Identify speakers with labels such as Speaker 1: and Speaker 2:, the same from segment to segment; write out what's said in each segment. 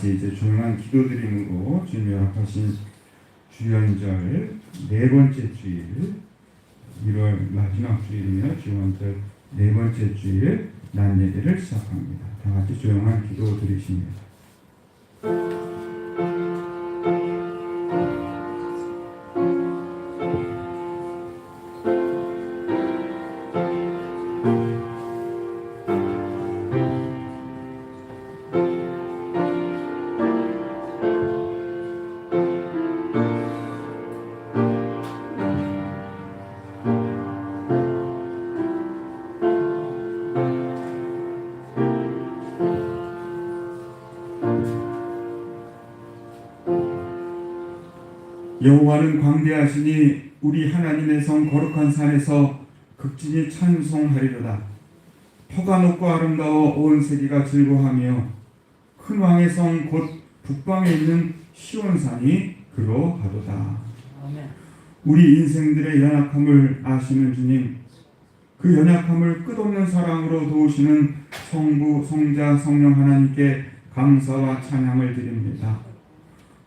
Speaker 1: 같이 이제 조용한 기도드림으로 주님이 허락하신 주연절 네 번째 주일, 1월 마지막 주일이며 주연절 네 번째 주일 낮 예배를 시작합니다. 다 같이 조용한 기도 드리십니다. 여호와는 광대하시니 우리 하나님의 성 거룩한 산에서 극진히 찬송하리로다. 터가 높고 아름다워 온 세계가 즐거워하며 큰 왕의 성 곧 북방에 있는 시온산이 그러하도다. 우리 인생들의 연약함을 아시는 주님, 그 연약함을 끝없는 사랑으로 도우시는 성부, 성자, 성령 하나님께 감사와 찬양을 드립니다.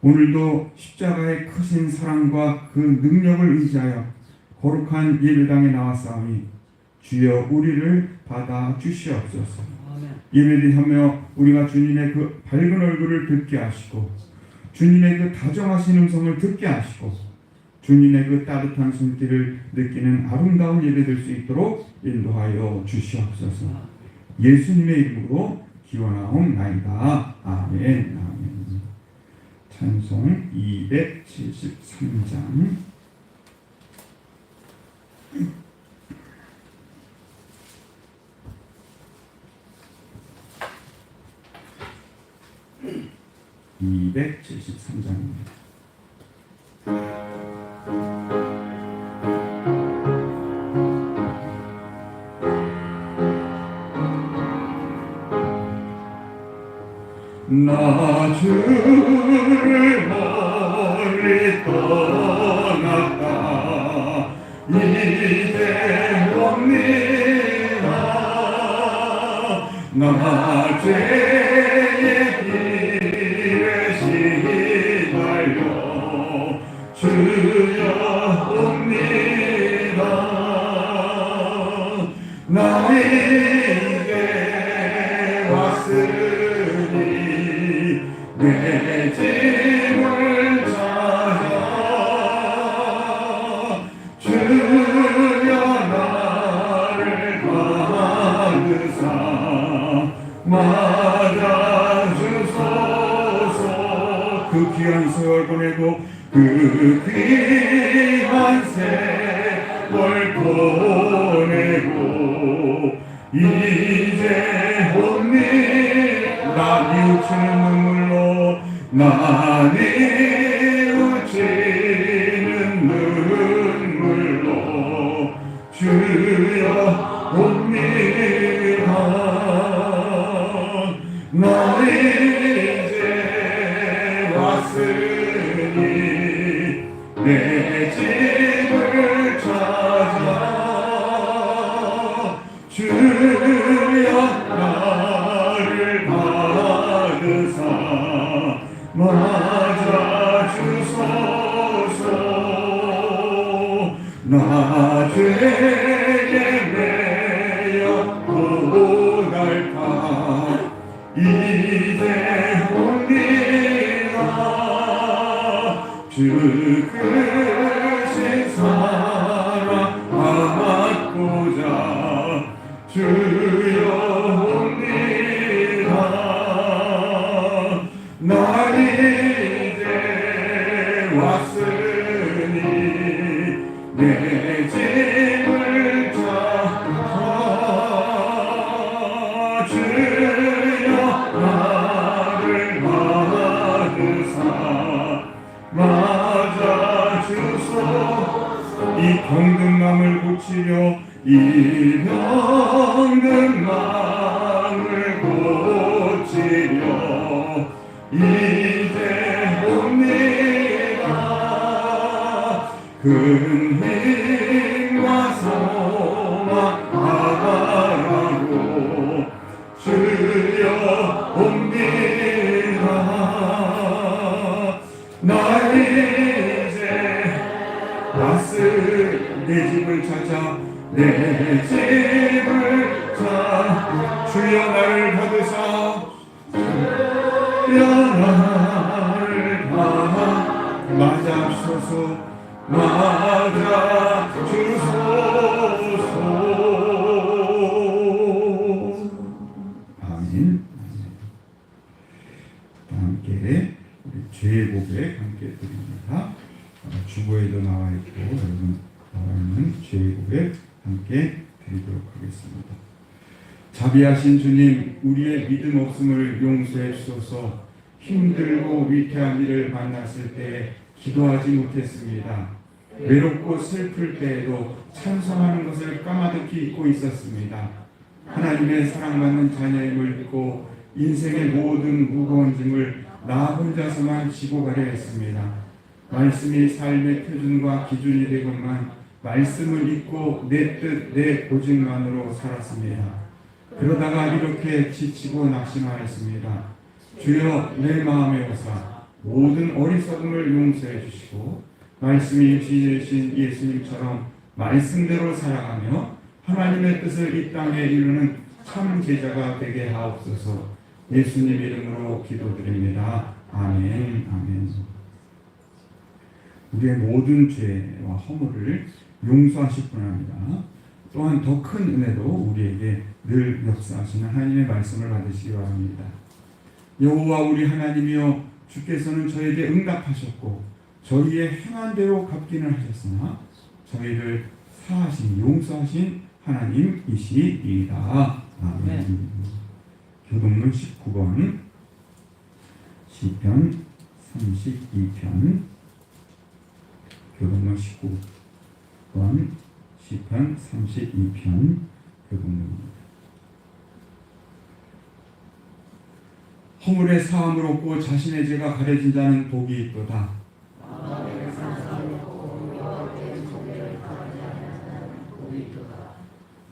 Speaker 1: 오늘도 십자가의 크신 사랑과 그 능력을 의지하여 거룩한 예배당에 나왔사오니 주여 우리를 받아 주시옵소서. 예배드리며 우리가 주님의 그 밝은 얼굴을 듣게 하시고 주님의 그 다정하신 음성을 듣게 하시고 주님의 그 따뜻한 손길을 느끼는 아름다운 예배될 수 있도록 인도하여 주시옵소서. 예수님의 이름으로 기원하옵나이다. 아멘. 아멘. 찬송 273장. 나 주를 멀리 떠났다 이제 옵니다. 나 죄의 길에 시달려 주여 옵니다. 나 이제 왔으니 내 짐을 찾아 주여 나를 받으사 맞아주소서. 그 귀한 세월 보내고 그 귀한 세월 보내고 이제 옵니다. 뉘우치는 눈물로 나 뉘우치는 눈물로 주여 옵니다. 나 이제 왔으니 내 집을 찾아 주여 나를 받으사 맞아주소서. 나 죄에 매여 고달파 이제 옵니다. 주 크신 사랑 받고자 주여 옵니다. 나 이제 왔으니 내 짐을 찾아 주여 나를 받으사 맞아주소서. 이 병든 맘을 고치려 이 병든 마음을 고치려 이제 옵니다. 큰 힘과 소망 바라고 주여 옵니다. 내 짐을 자 주여 나를 받으사 주여 나를 맞아주소서 맞아주소서. 아멘. 함께 우리 죄의 고백 함께 드립니다. 주보에도 나와 있고 여러분 나와 있는 죄의 고백 함께 드리도록 하겠습니다. 자비하신 주님, 우리의 믿음 없음을 용서해 주소서. 힘들고 위태한 일을 만났을 때 기도하지 못했습니다. 외롭고 슬플 때에도 찬송하는 것을 까마득히 잊고 있었습니다. 하나님의 사랑받는 자녀임을 믿고 인생의 모든 무거운 짐을 나 혼자서만 지고 가려 했습니다. 말씀이 삶의 표준과 기준이 되건만 말씀을 잊고 내 뜻, 내 고집만으로 살았습니다. 그러다가 이렇게 지치고 낙심하였습니다. 주여 내 마음에 오사 모든 어리석음을 용서해 주시고 말씀이 주신 예수님처럼 말씀대로 살아가며 하나님의 뜻을 이 땅에 이루는 참 제자가 되게 하옵소서. 예수님 이름으로 기도드립니다. 아멘. 아멘. 우리의 모든 죄와 허물을 용서하실 분 합니다. 또한 더 큰 은혜로 우리에게 늘 역사하시는 하나님의 말씀을 받으시기 바랍니다. 여호와 우리 하나님이여, 주께서는 저에게 응답하셨고 저희의 행한 대로 갚기는 하셨으나 저희를 사하신 용서하신 하나님이시이다. 아멘. 교동문 19번 시편 32편 교동문 19번 시편 32편 교동문입니다. 허물의 사함을 얻고 자신의 죄가 가려진 자는 복이 있도다.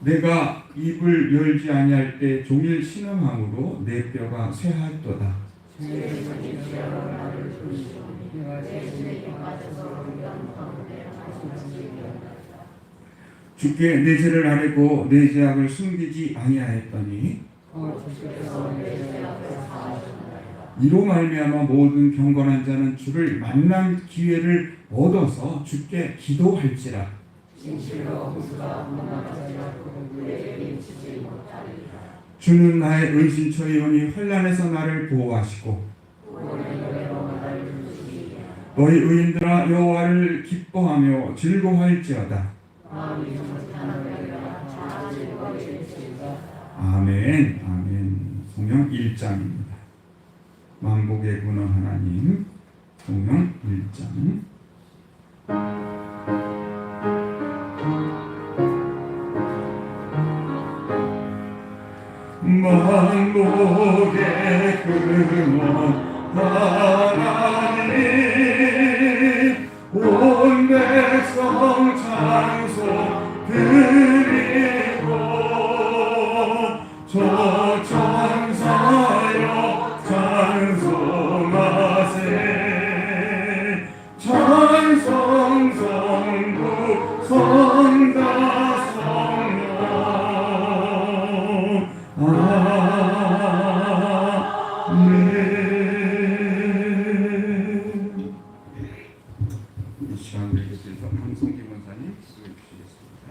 Speaker 1: 내가 입을 열지 아니할 때 종일 신음함으로 내 뼈가 쇠하였도다. 주께 내 죄를 아뢰고 내 죄악을 숨기지 아니하였더니 이로 말미암아 모든 경건한 자는 주를 만날 기회를 얻어서 주께 기도할지라. 주는 나의 은신처이오니 환난에서 나를 보호하시고 너희 의인들아 여호와를 기뻐하며 즐거워할지어다. 아멘. 아멘. 성경 1장입니다. 만복의 근원 하나님, 성경 1장. 만복의 근원 하나님, 온 백성 찬송 드리고 저 천사여 찬송하세. 찬송 성부 성자 성령 아멘. 이 시간 계속해서 방송기 원사님 수고해 주시겠습니다.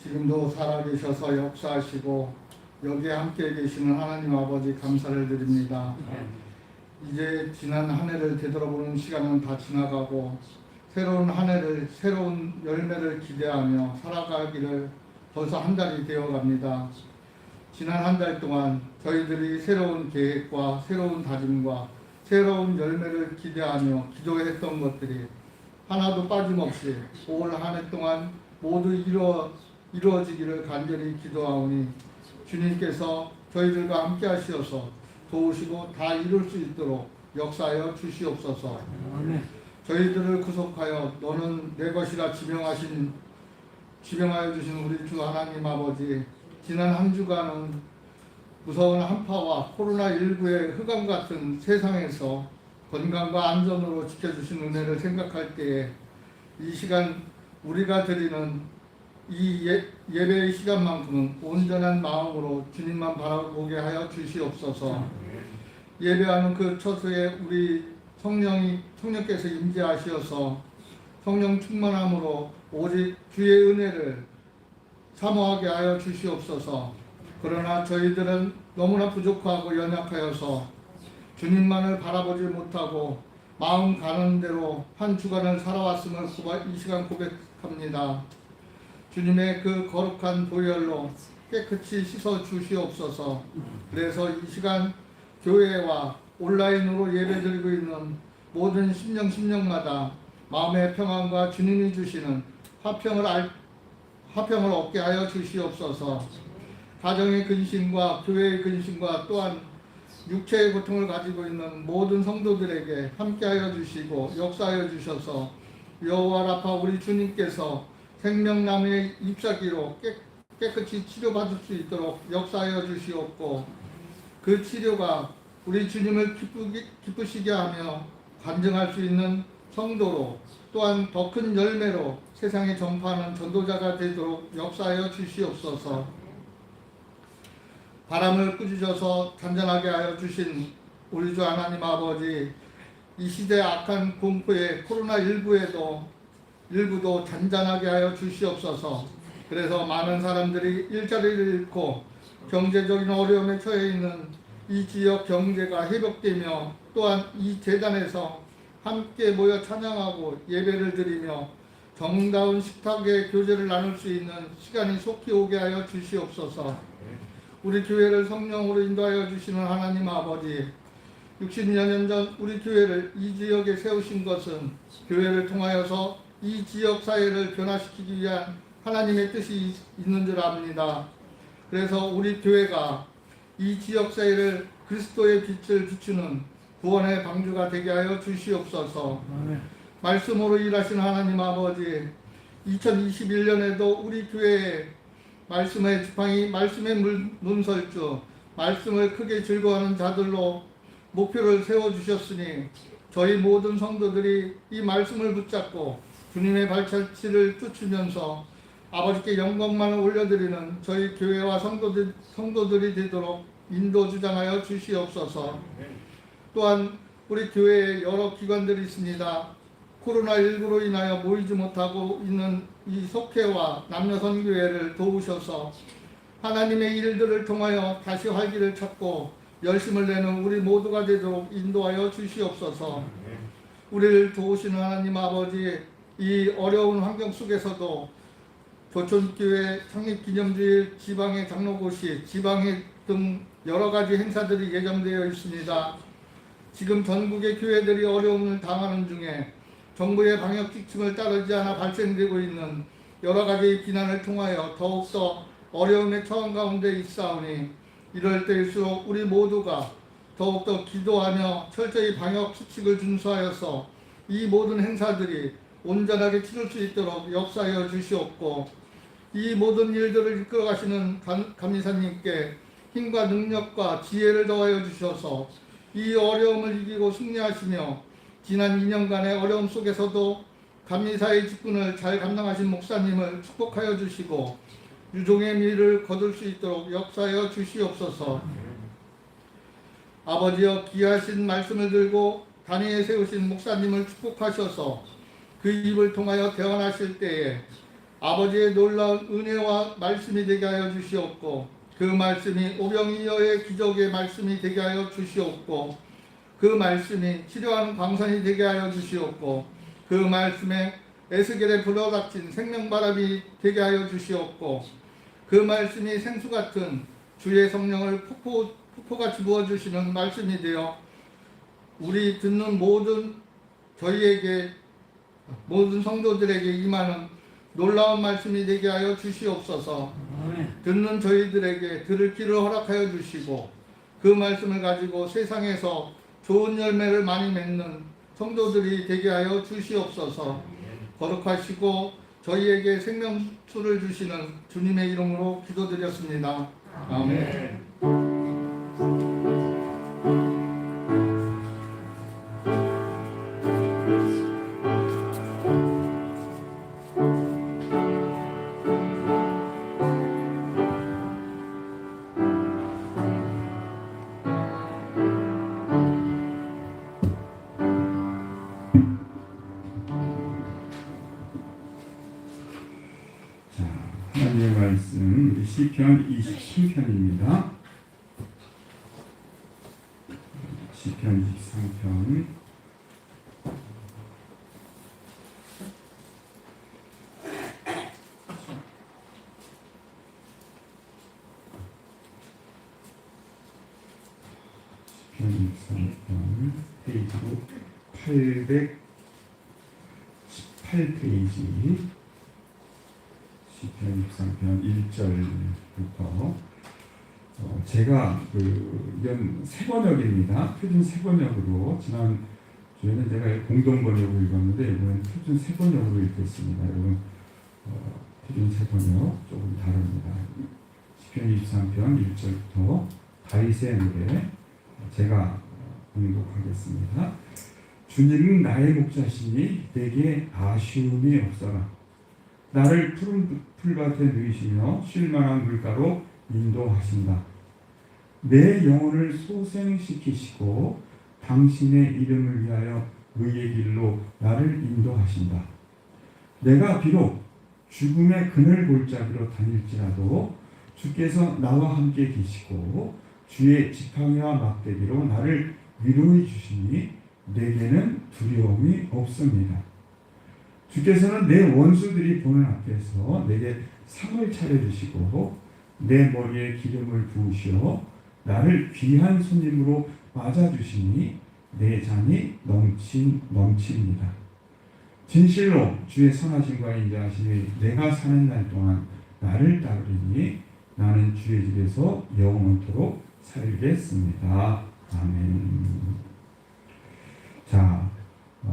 Speaker 2: 지금도 살아계셔서 역사하시고 여기에 함께 계시는 하나님 아버지 감사를 드립니다. 이제 지난 한 해를 되돌아보는 시간은 다 지나가고 새로운 한 해를, 새로운 열매를 기대하며 살아가기를 벌써 한 달이 되어갑니다. 지난 한 달 동안 저희들이 새로운 계획과 새로운 다짐과 새로운 열매를 기대하며 기도했던 것들이 하나도 빠짐없이 올 한 해 동안 모두 이루어지기를 간절히 기도하오니 주님께서 저희들과 함께 하시어서 도우시고 다 이룰 수 있도록 역사하여 주시옵소서. 저희들을 구속하여 너는 내 것이라 지명하여 주신 우리 주 하나님 아버지, 지난 한 주간은 무서운 한파와 코로나19의 흑암 같은 세상에서 건강과 안전으로 지켜주신 은혜를 생각할 때에 이 시간 우리가 드리는 이 예배의 시간만큼은 온전한 마음으로 주님만 바라보게 하여 주시옵소서. 예배하는 그 처소에 우리 성령께서 임재하시어서 성령 충만함으로 오직 주의 은혜를 사모하게 하여 주시옵소서. 그러나 저희들은 너무나 부족하고 연약하여서 주님만을 바라보지 못하고 마음 가는 대로 한 주간을 살아왔음을 이 시간 고백합니다. 주님의 그 거룩한 보혈로 깨끗이 씻어 주시옵소서. 그래서 이 시간 교회와 온라인으로 예배드리고 있는 모든 심령마다 마음의 평안과 주님이 주시는 화평을 얻게 하여 주시옵소서. 가정의 근심과 교회의 근심과 또한 육체의 고통을 가지고 있는 모든 성도들에게 함께하여 주시고 역사하여 주셔서 여호와 라파 우리 주님께서 생명나무의 잎사귀로 깨끗이 치료받을 수 있도록 역사하여 주시옵고, 그 치료가 우리 주님을 기쁘시게 하며 간증할 수 있는 성도로 또한 더 큰 열매로 세상에 전파하는 전도자가 되도록 역사하여 주시옵소서. 바람을 꾸짖어서 잔잔하게 하여 주신 우리 주 하나님 아버지, 이 시대 악한 공포에 코로나19에도 일부도 잔잔하게 하여 주시옵소서. 그래서 많은 사람들이 일자리를 잃고 경제적인 어려움에 처해 있는 이 지역 경제가 회복되며, 또한 이 재단에서 함께 모여 찬양하고 예배를 드리며 정다운 식탁의 교제를 나눌 수 있는 시간이 속히 오게 하여 주시옵소서. 우리 교회를 성령으로 인도하여 주시는 하나님 아버지, 60여 년 전 우리 교회를 이 지역에 세우신 것은 교회를 통하여서 이 지역 사회를 변화시키기 위한 하나님의 뜻이 있는 줄 압니다. 그래서 우리 교회가 이 지역 사회를 그리스도의 빛을 비추는 구원의 방주가 되게 하여 주시옵소서. 말씀으로 일하신 하나님 아버지, 2021년에도 우리 교회에 말씀의 지팡이, 말씀의 문설주, 말씀을 크게 즐거워하는 자들로 목표를 세워주셨으니 저희 모든 성도들이 이 말씀을 붙잡고 주님의 발자취를 쫓으면서 아버지께 영광만을 올려드리는 저희 교회와 성도들이 되도록 인도 주장하여 주시옵소서. 또한 우리 교회에 여러 기관들이 있습니다. 코로나19로 인하여 모이지 못하고 있는 이 속회와 남녀선교회를 도우셔서 하나님의 일들을 통하여 다시 활기를 찾고 열심을 내는 우리 모두가 되도록 인도하여 주시옵소서. 우리를 도우시는 하나님 아버지, 이 어려운 환경 속에서도 조촌교회 창립기념주일, 지방의 장로고시, 지방의 등 여러 가지 행사들이 예정되어 있습니다. 지금 전국의 교회들이 어려움을 당하는 중에 정부의 방역 지침을 따르지 않아 발생되고 있는 여러 가지 비난을 통하여 더욱더 어려움에 처한 가운데 있사오니, 이럴 때일수록 우리 모두가 더욱더 기도하며 철저히 방역 수칙을 준수하여서 이 모든 행사들이 온전하게 치를 수 있도록 역사하여 주시옵고, 이 모든 일들을 이끌어가시는 감리사님께 힘과 능력과 지혜를 더하여 주셔서 이 어려움을 이기고 승리하시며 지난 2년간의 어려움 속에서도 감리사의 직분을 잘 감당하신 목사님을 축복하여 주시고 유종의 미를 거둘 수 있도록 역사하여 주시옵소서. 아버지여, 귀하신 말씀을 들고 단위에 세우신 목사님을 축복하셔서 그 입을 통하여 대언하실 때에 아버지의 놀라운 은혜와 말씀이 되게 하여 주시옵고, 그 말씀이 오병이어의 기적의 말씀이 되게 하여 주시옵고, 그 말씀이 치료하는 광선이 되게 하여 주시옵고, 그 말씀에 에스겔에 불어닥친 생명바람이 되게 하여 주시옵고, 그 말씀이 생수 같은 주의 성령을 폭포같이 부어주시는 말씀이 되어 우리 듣는 저희에게 모든 성도들에게 임하는 놀라운 말씀이 되게 하여 주시옵소서. 듣는 저희들에게 들을 길을 허락하여 주시고, 그 말씀을 가지고 세상에서 좋은 열매를 많이 맺는 성도들이 되게 하여 주시옵소서. 거룩하시고 저희에게 생명수를 주시는 주님의 이름으로 기도드렸습니다. 아멘.
Speaker 1: 시편 23편입니다. 시편 23편. 시편 23편 페이지로 818페이지. 시편 23편 1절부터 제가 이건 새번역입니다. 표준 새번역으로 지난 주에는 제가 공동번역으로 읽었는데 이번엔 표준 새번역으로 읽겠습니다. 여러분 표준 새번역 조금 다릅니다. 시편 23편 1절부터 다윗의 노래 제가 공독하겠습니다. 주님은 나의 목자시니 내게 아쉬움이 없어라. 나를 푸른 풀밭에 누이시며 쉴만한 물가로 인도하신다. 내 영혼을 소생시키시고 당신의 이름을 위하여 의의 길로 나를 인도하신다. 내가 비록 죽음의 그늘 골짜기로 다닐지라도 주께서 나와 함께 계시고 주의 지팡이와 막대기로 나를 위로해 주시니 내게는 두려움이 없습니다. 주께서는 내 원수들이 보는 앞에서 내게 상을 차려주시고 내 머리에 기름을 부으시어 나를 귀한 손님으로 맞아주시니 내 잔이 넘칩니다. 진실로 주의 선하심과 인자하심이 내가 사는 날 동안 나를 따르리니 나는 주의 집에서 영원토록 살겠습니다. 아멘. 자,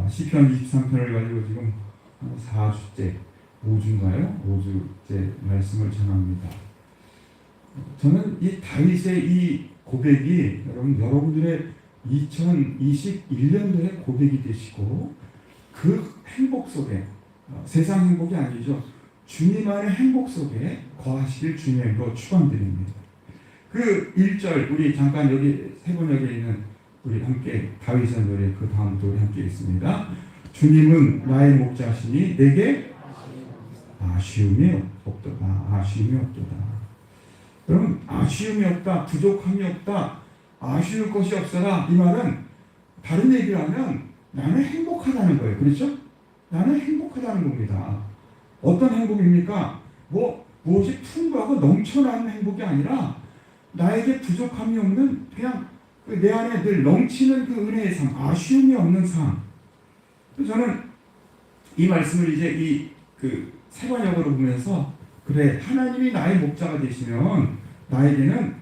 Speaker 1: 시편 23편을 가지고 지금 4주째, 5주인가요? 5주째 말씀을 전합니다. 저는 이 다윗의 이 고백이 여러분들의 2021년도의 고백이 되시고 그 행복 속에 세상 행복이 아니죠. 주님 안의 행복 속에 거하시길 주님으로 축원드립니다. 그 1절 우리 잠깐 여기 세번역에 있는 우리 함께 다윗의 노래 그 다음부터 우리 함께 있습니다. 주님은 나의 목자시니 내게 아쉬움이 없도다. 아쉬움이 없도다. 여러분 아쉬움이 없다. 부족함이 없다. 아쉬울 것이 없어라. 이 말은 다른 얘기를 하면 나는 행복하다는 거예요. 그렇죠? 나는 행복하다는 겁니다. 어떤 행복입니까? 무엇이 풍부하고 넘쳐나는 행복이 아니라 나에게 부족함이 없는 그냥 내 안에 늘 넘치는 그 은혜의 삶, 아쉬움이 없는 삶. 저는 이 말씀을 이제 그 세번역으로 보면서 그래 하나님이 나의 목자가 되시면 나에게는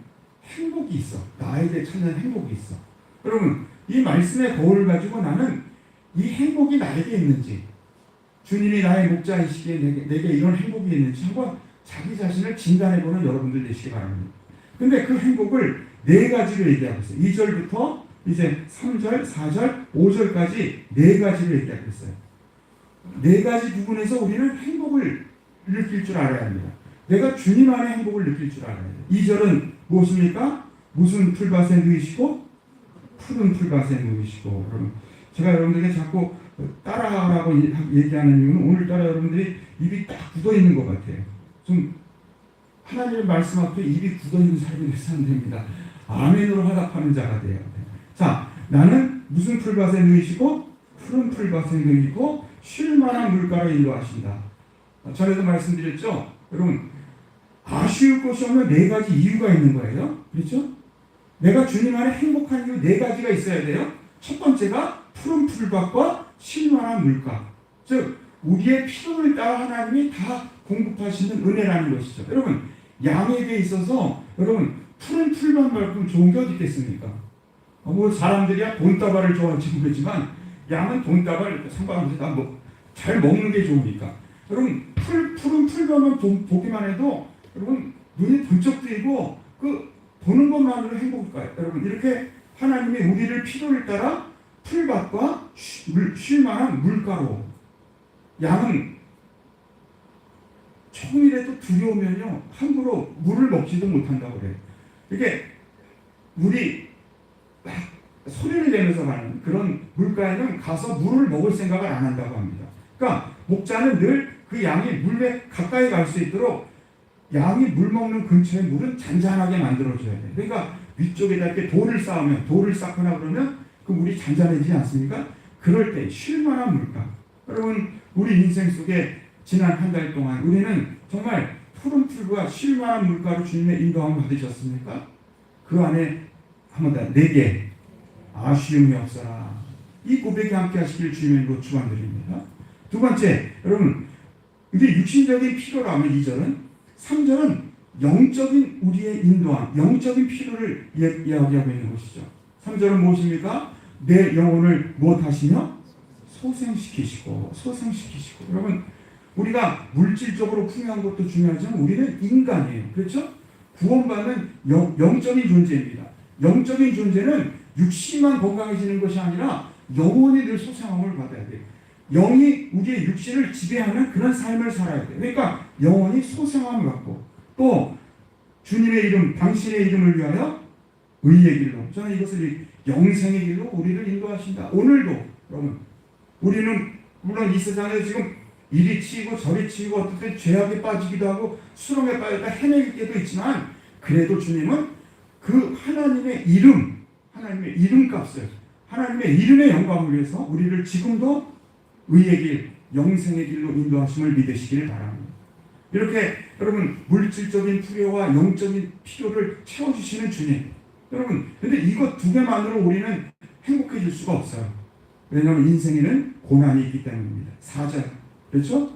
Speaker 1: 행복이 있어. 나에게 찾는 행복이 있어. 여러분 이 말씀의 거울을 가지고 나는 이 행복이 나에게 있는지 주님이 나의 목자이시기에 내게 이런 행복이 있는지 한번 자기 자신을 진단해보는 여러분들 되시기 바랍니다. 근데 그 행복을 네 가지로 얘기하고 있어요. 2절부터 이제 3절, 4절, 5절까지 네 가지로 얘기하고 있어요. 네 가지 부분에서 우리는 행복을 느낄 줄 알아야 합니다. 내가 주님 안의 행복을 느낄 줄 알아야 돼요. 2절은 무엇입니까? 무슨 풀밭에 누이시고 푸른 풀밭에 누이시고. 여러분 제가 여러분들에게 자꾸 따라하라고 얘기하는 이유는 오늘따라 여러분들이 입이 딱 굳어있는 것 같아요. 좀 하나님의 말씀 앞에 입이 굳어있는 사람이 되면 안 됩니다. 아멘으로 화답하는 자가 돼요. 자, 나는 무슨 풀밭에 누이시고 푸른 풀밭에 누이고 쉴만한 물가로 인도하신다. 전에도 말씀드렸죠? 여러분 아쉬울 것이 없는 네 가지 이유가 있는 거예요. 그렇죠? 내가 주님 안에 행복한 이유 네 가지가 있어야 돼요. 첫 번째가 푸른 풀밭과 쉴만한 물가. 즉 우리의 필요를 따라 하나님이 다 공급하시는 은혜라는 것이죠. 여러분 양에게 있어서 여러분 푸른 풀밭만큼 좋은 게 어디 있겠습니까? 뭐 사람들이야 돈다발을 좋아할지 모르지만 양은 돈다발 상관없이 잘 먹는 게 좋으니까. 여러분 푸른 풀밭만 보기만 해도 여러분 눈이 번쩍 뜨이고 그 보는 것만으로 행복할까요? 여러분 이렇게 하나님이 우리를 필요를 따라 풀밭과 쉴만한 물가로. 양은 조금이라도 두려우면요 함부로 물을 먹지도 못한다고 그래요. 이게 물이 막 소리를 내면서 가는 그런 물가에는 가서 물을 먹을 생각을 안 한다고 합니다. 그러니까 목자는 늘 그 양이 물에 가까이 갈 수 있도록 양이 물 먹는 근처에 물은 잔잔하게 만들어줘야 돼. 그러니까 위쪽에다 이렇게 돌을 쌓거나 그러면 그 물이 잔잔해지지 않습니까? 그럴 때 쉴만한 물가. 여러분, 우리 인생 속에 지난 한 달 동안 우리는 정말 푸른 풀과 쉴만한 물가로 주님의 인도함을 받으셨습니까? 그 안에 한번 더 내게 아쉬움이 없어라. 이 고백이 함께 하시길 주님의 이름으로 축원드립니다. 두 번째, 여러분, 이제 육신적인 필요라면 2절은, 3절은 영적인 우리의 인도함, 영적인 필요를 이야기하고 있는 것이죠. 3절은 무엇입니까? 내 영혼을 무엇하시며? 소생시키시고. 여러분, 우리가 물질적으로 풍요한 것도 중요하지만 우리는 인간이에요. 그렇죠? 구원받는 영적인 존재입니다. 영적인 존재는 육신만 건강해지는 것이 아니라 영혼이 늘 소생함을 받아야 돼요. 영이 우리의 육신을 지배하는 그런 삶을 살아야 돼요. 그러니까 영혼이 소생함을 받고, 또 주님의 이름, 당신의 이름을 위하여 의의 길로, 저는 이것을 영생의 길로 우리를 인도하신다. 오늘도 여러분, 우리는 물론 이 세상에 지금 이리 치이고 저리 치이고 어떨 때 죄악에 빠지기도 하고 수렁에 빠졌다 헤매길 때도 있지만, 그래도 주님은 그 하나님의 이름값을, 하나님의 이름의 영광을 위해서 우리를 지금도 의의 길, 영생의 길로 인도하심을 믿으시길 바랍니다. 이렇게 여러분, 물질적인 필요와 영적인 필요를 채워주시는 주님. 여러분, 근데 이것 두 개만으로 우리는 행복해질 수가 없어요. 왜냐하면 인생에는 고난이 있기 때문입니다. 4절, 그렇죠?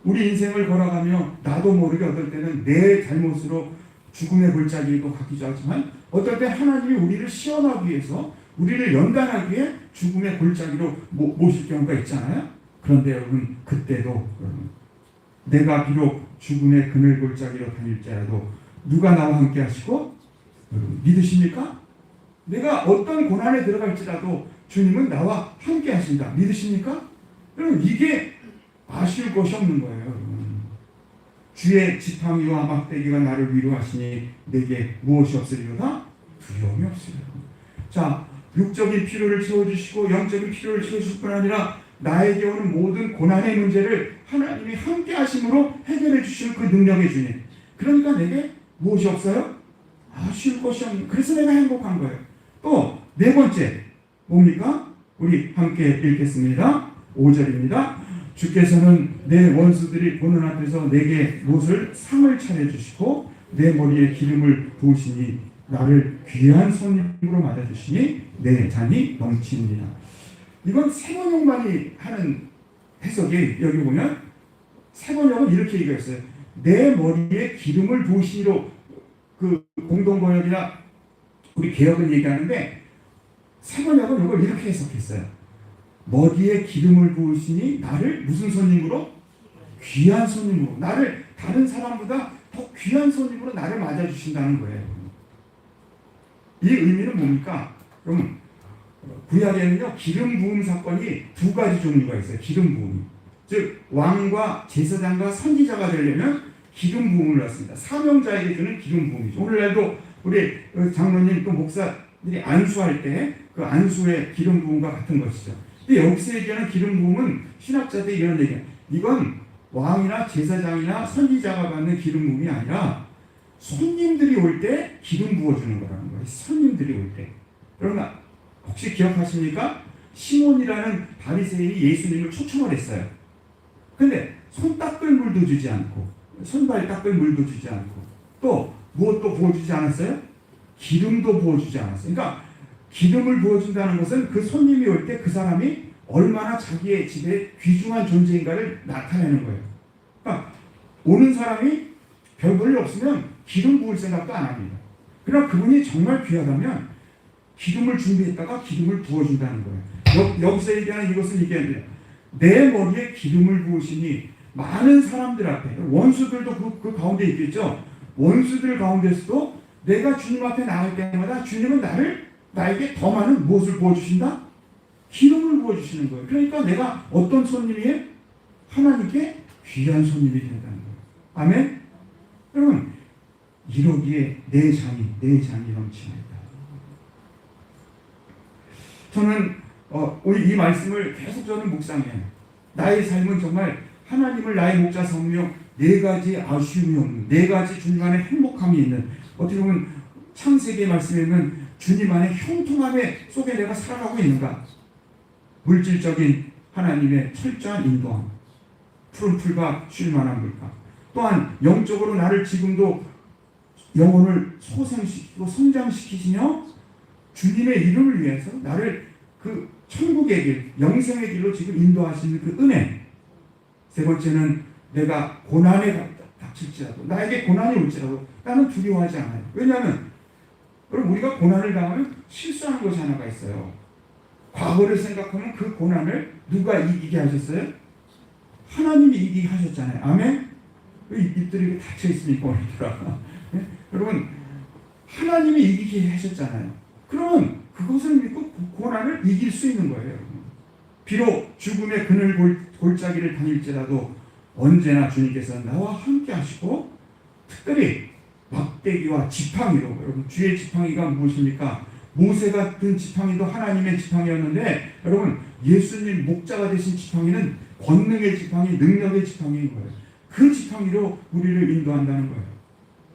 Speaker 1: 우리 인생을 걸어가며 나도 모르게 어떨 때는 내 잘못으로 죽음의 골짜기도 가기도 하지만, 어떨 때 하나님이 우리를 시험하기 위해서, 우리를 연단하기 위해 죽음의 골짜기로 모실 경우가 있잖아요. 그런데 여러분, 그때도 여러분, 내가 비록 죽음의 그늘 골짜기로 다닐지라도 누가 나와 함께 하시고, 여러분 믿으십니까? 내가 어떤 고난에 들어갈지라도 주님은 나와 함께 하신다. 믿으십니까? 여러분, 이게 아쉬울 것이 없는 거예요. 여러분. 주의 지팡이와 막대기가 나를 위로하시니 내게 무엇이 없으리로다? 두려움이 없으리로다. 자, 육적인 필요를 채워주시고 영적인 필요를 채워주실 뿐 아니라 나에게 오는 모든 고난의 문제를 하나님이 함께 하심으로 해결해 주시는 그 능력의 주님. 그러니까 내게 무엇이 없어요? 아쉬울 것이 없는, 그래서 내가 행복한 거예요. 또 네 번째 뭡니까? 우리 함께 읽겠습니다. 5절입니다. 주께서는 내 원수들이 보는 앞에서 내게 무엇을 상을 차려주시고 내 머리에 기름을 부으시니 나를 귀한 손님으로 맞아주시니 내 잔이 넘칩니다. 이건 세번역만이 하는 해석이, 여기 보면 세번역은 이렇게 얘기했어요. 내 머리에 기름을 부으시니로, 그 공동번역이나 우리 개혁은 얘기하는데, 세번역은 이걸 이렇게 해석했어요. 머리에 기름을 부으시니 나를 무슨 손님으로? 귀한 손님으로, 나를 다른 사람보다 더 귀한 손님으로 나를 맞아주신다는 거예요. 이 의미는 뭡니까? 여러분, 구약에는요, 기름 부음 사건이 두 가지 종류가 있어요. 기름 부음, 즉 왕과 제사장과 선지자가 되려면 기름 부음을 넣습니다. 사명자에게 주는 기름 부음이죠. 오늘날도 우리 장로님 또 목사들이 안수할 때 그 안수의 기름 부음과 같은 것이죠. 근데 여기서 얘기하는 기름 부음은 신학자들이 이런 얘기예요. 이건 왕이나 제사장이나 선지자가 받는 기름 부음이 아니라 손님들이 올 때 기름 부어주는 거라는 거예요. 손님들이 올 때. 여러분 혹시 기억하십니까? 시몬이라는 바리새인이 예수님을 초청을 했어요. 근데 손 닦을 물도 주지 않고, 손발 닦을 물도 주지 않고, 또 무엇도 부어주지 않았어요? 기름도 부어주지 않았어요. 그러니까 기름을 부어준다는 것은 그 손님이 올 때 그 사람이 얼마나 자기의 집에 귀중한 존재인가를 나타내는 거예요. 그러니까 오는 사람이 별 볼 일 없으면 기름 부을 생각도 안 합니다. 그러나 그분이 정말 귀하다면 기름을 준비했다가 기름을 부어준다는 거예요. 여기서 얘기하는 이것은 이게 내 머리에 기름을 부으시니 많은 사람들 앞에, 원수들도 그 가운데 있겠죠. 원수들 가운데서도 내가 주님 앞에 나갈 때마다 주님은 나에게 더 많은 무엇을 부어주신다? 기름을 부어주시는 거예요. 그러니까 내가 어떤 손님이에요? 하나님께 귀한 손님이 된다는 거예요. 아멘? 여러분, 이러기에 내 잔이 넘칩니다. 저는 이 말씀을 계속 저는 묵상해요. 나의 삶은 정말 하나님을 나의 목자 삼으며 네 가지 아쉬움이 없는, 네 가지 주님 안에 행복함이 있는, 어떻게 보면 창세기의 말씀에는 주님 안에 형통함의 속에 내가 살아가고 있는가? 물질적인 하나님의 철저한 인도함, 푸른 풀과 쉴 만한 물가, 또한 영적으로 나를 지금도 영혼을 소생시키고 성장시키시며 주님의 이름을 위해서 나를 그 천국의 길, 영생의 길로 지금 인도하시는 그 은혜. 세 번째는 내가 고난에 닥칠지라도, 나에게 고난이 올지라도 나는 두려워하지 않아요. 왜냐하면 여러분, 우리가 고난을 당하면 실수하는 것이 하나가 있어요. 과거를 생각하면 그 고난을 누가 이기게 하셨어요? 하나님이 이기게 하셨잖아요. 아멘? 왜 입들이 닫혀 있습니까? 오늘따라. 네? 여러분, 하나님이 이기게 하셨잖아요. 그러면 그것을 믿고 고난을 이길 수 있는 거예요. 비록 죽음의 그늘 골짜기를 다닐지라도 언제나 주님께서 나와 함께 하시고, 특별히 막대기와 지팡이로, 여러분, 주의 지팡이가 무엇입니까? 모세가 든 지팡이도 하나님의 지팡이였는데, 여러분, 예수님 목자가 되신 지팡이는 권능의 지팡이, 능력의 지팡이인 거예요. 그 지팡이로 우리를 인도한다는 거예요.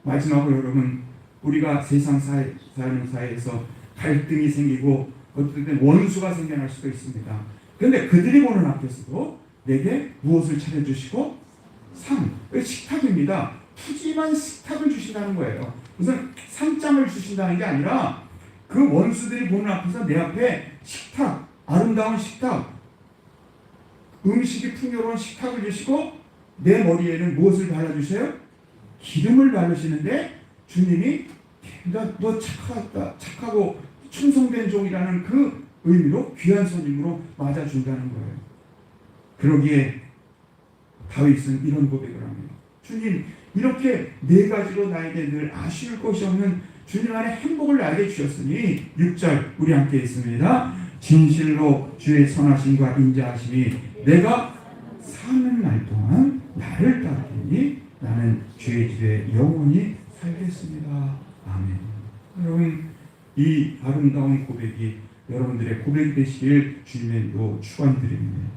Speaker 1: 마지막으로 여러분, 우리가 세상 사는 사이에서 갈등이 생기고 어쨌든 원수가 생겨날 수도 있습니다. 그런데 그들이 보는 앞에서도 내게 무엇을 차려주시고? 상, 식탁입니다. 푸짐한 식탁을 주신다는 거예요. 무슨 상장을 주신다는 게 아니라 그 원수들이 보는 앞에서 내 앞에 식탁, 아름다운 식탁, 음식이 풍요로운 식탁을 주시고 내 머리에는 무엇을 발라주세요? 기름을 바르시는데 주님이 너 착하고 충성된 종이라는 그 의미로 귀한 손님으로 맞아준다는 거예요. 그러기에 다윗은 이런 고백을 합니다. 주님, 이렇게 네 가지로 나에게 늘 아쉬울 것이 없는 주님 안에 행복을 나에게 주셨으니 6절 우리 함께 있습니다. 진실로 주의 선하심과 인자하심이 내가 사는 날 동안 나를 따르니 나는 주의 집에 영원히 살겠습니다. 아멘. 여러분, 이 아름다운 고백이 여러분들의 고백이 되시길 주님으로 축원드립니다.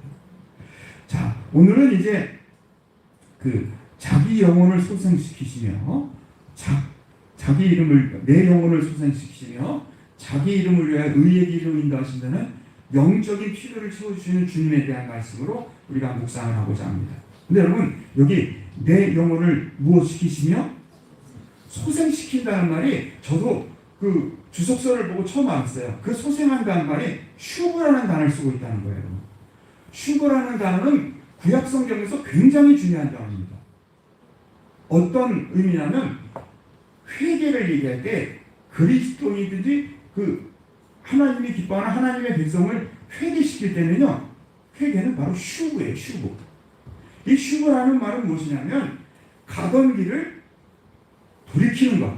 Speaker 1: 자, 오늘은 이제 그 자기 영혼을 소생시키시며 자기 이름을, 내 영혼을 소생시키시며 자기 이름을 위하여 의의 길로 인도하신다는 영적인 필요를 채워주시는 주님에 대한 말씀으로 우리가 묵상을 하고자 합니다. 근데 여러분, 여기 내 영혼을 무엇시키시며 소생시킨다는 말이, 저도 그 주석서를 보고 처음 알았어요. 그 소생한다는 말이 슈브라는 단어를 쓰고 있다는 거예요. 슈브라는 단어는 구약 성경에서 굉장히 중요한 단어입니다. 어떤 의미냐면 회개를 얘기할 때 그리스도인들이 그 하나님이 기뻐하는 하나님의 백성을 회개시킬 때는요, 회개는 바로 슈브예요. 슈브. 이 슈브라는 말은 무엇이냐면 가던 길을 돌이키는 것.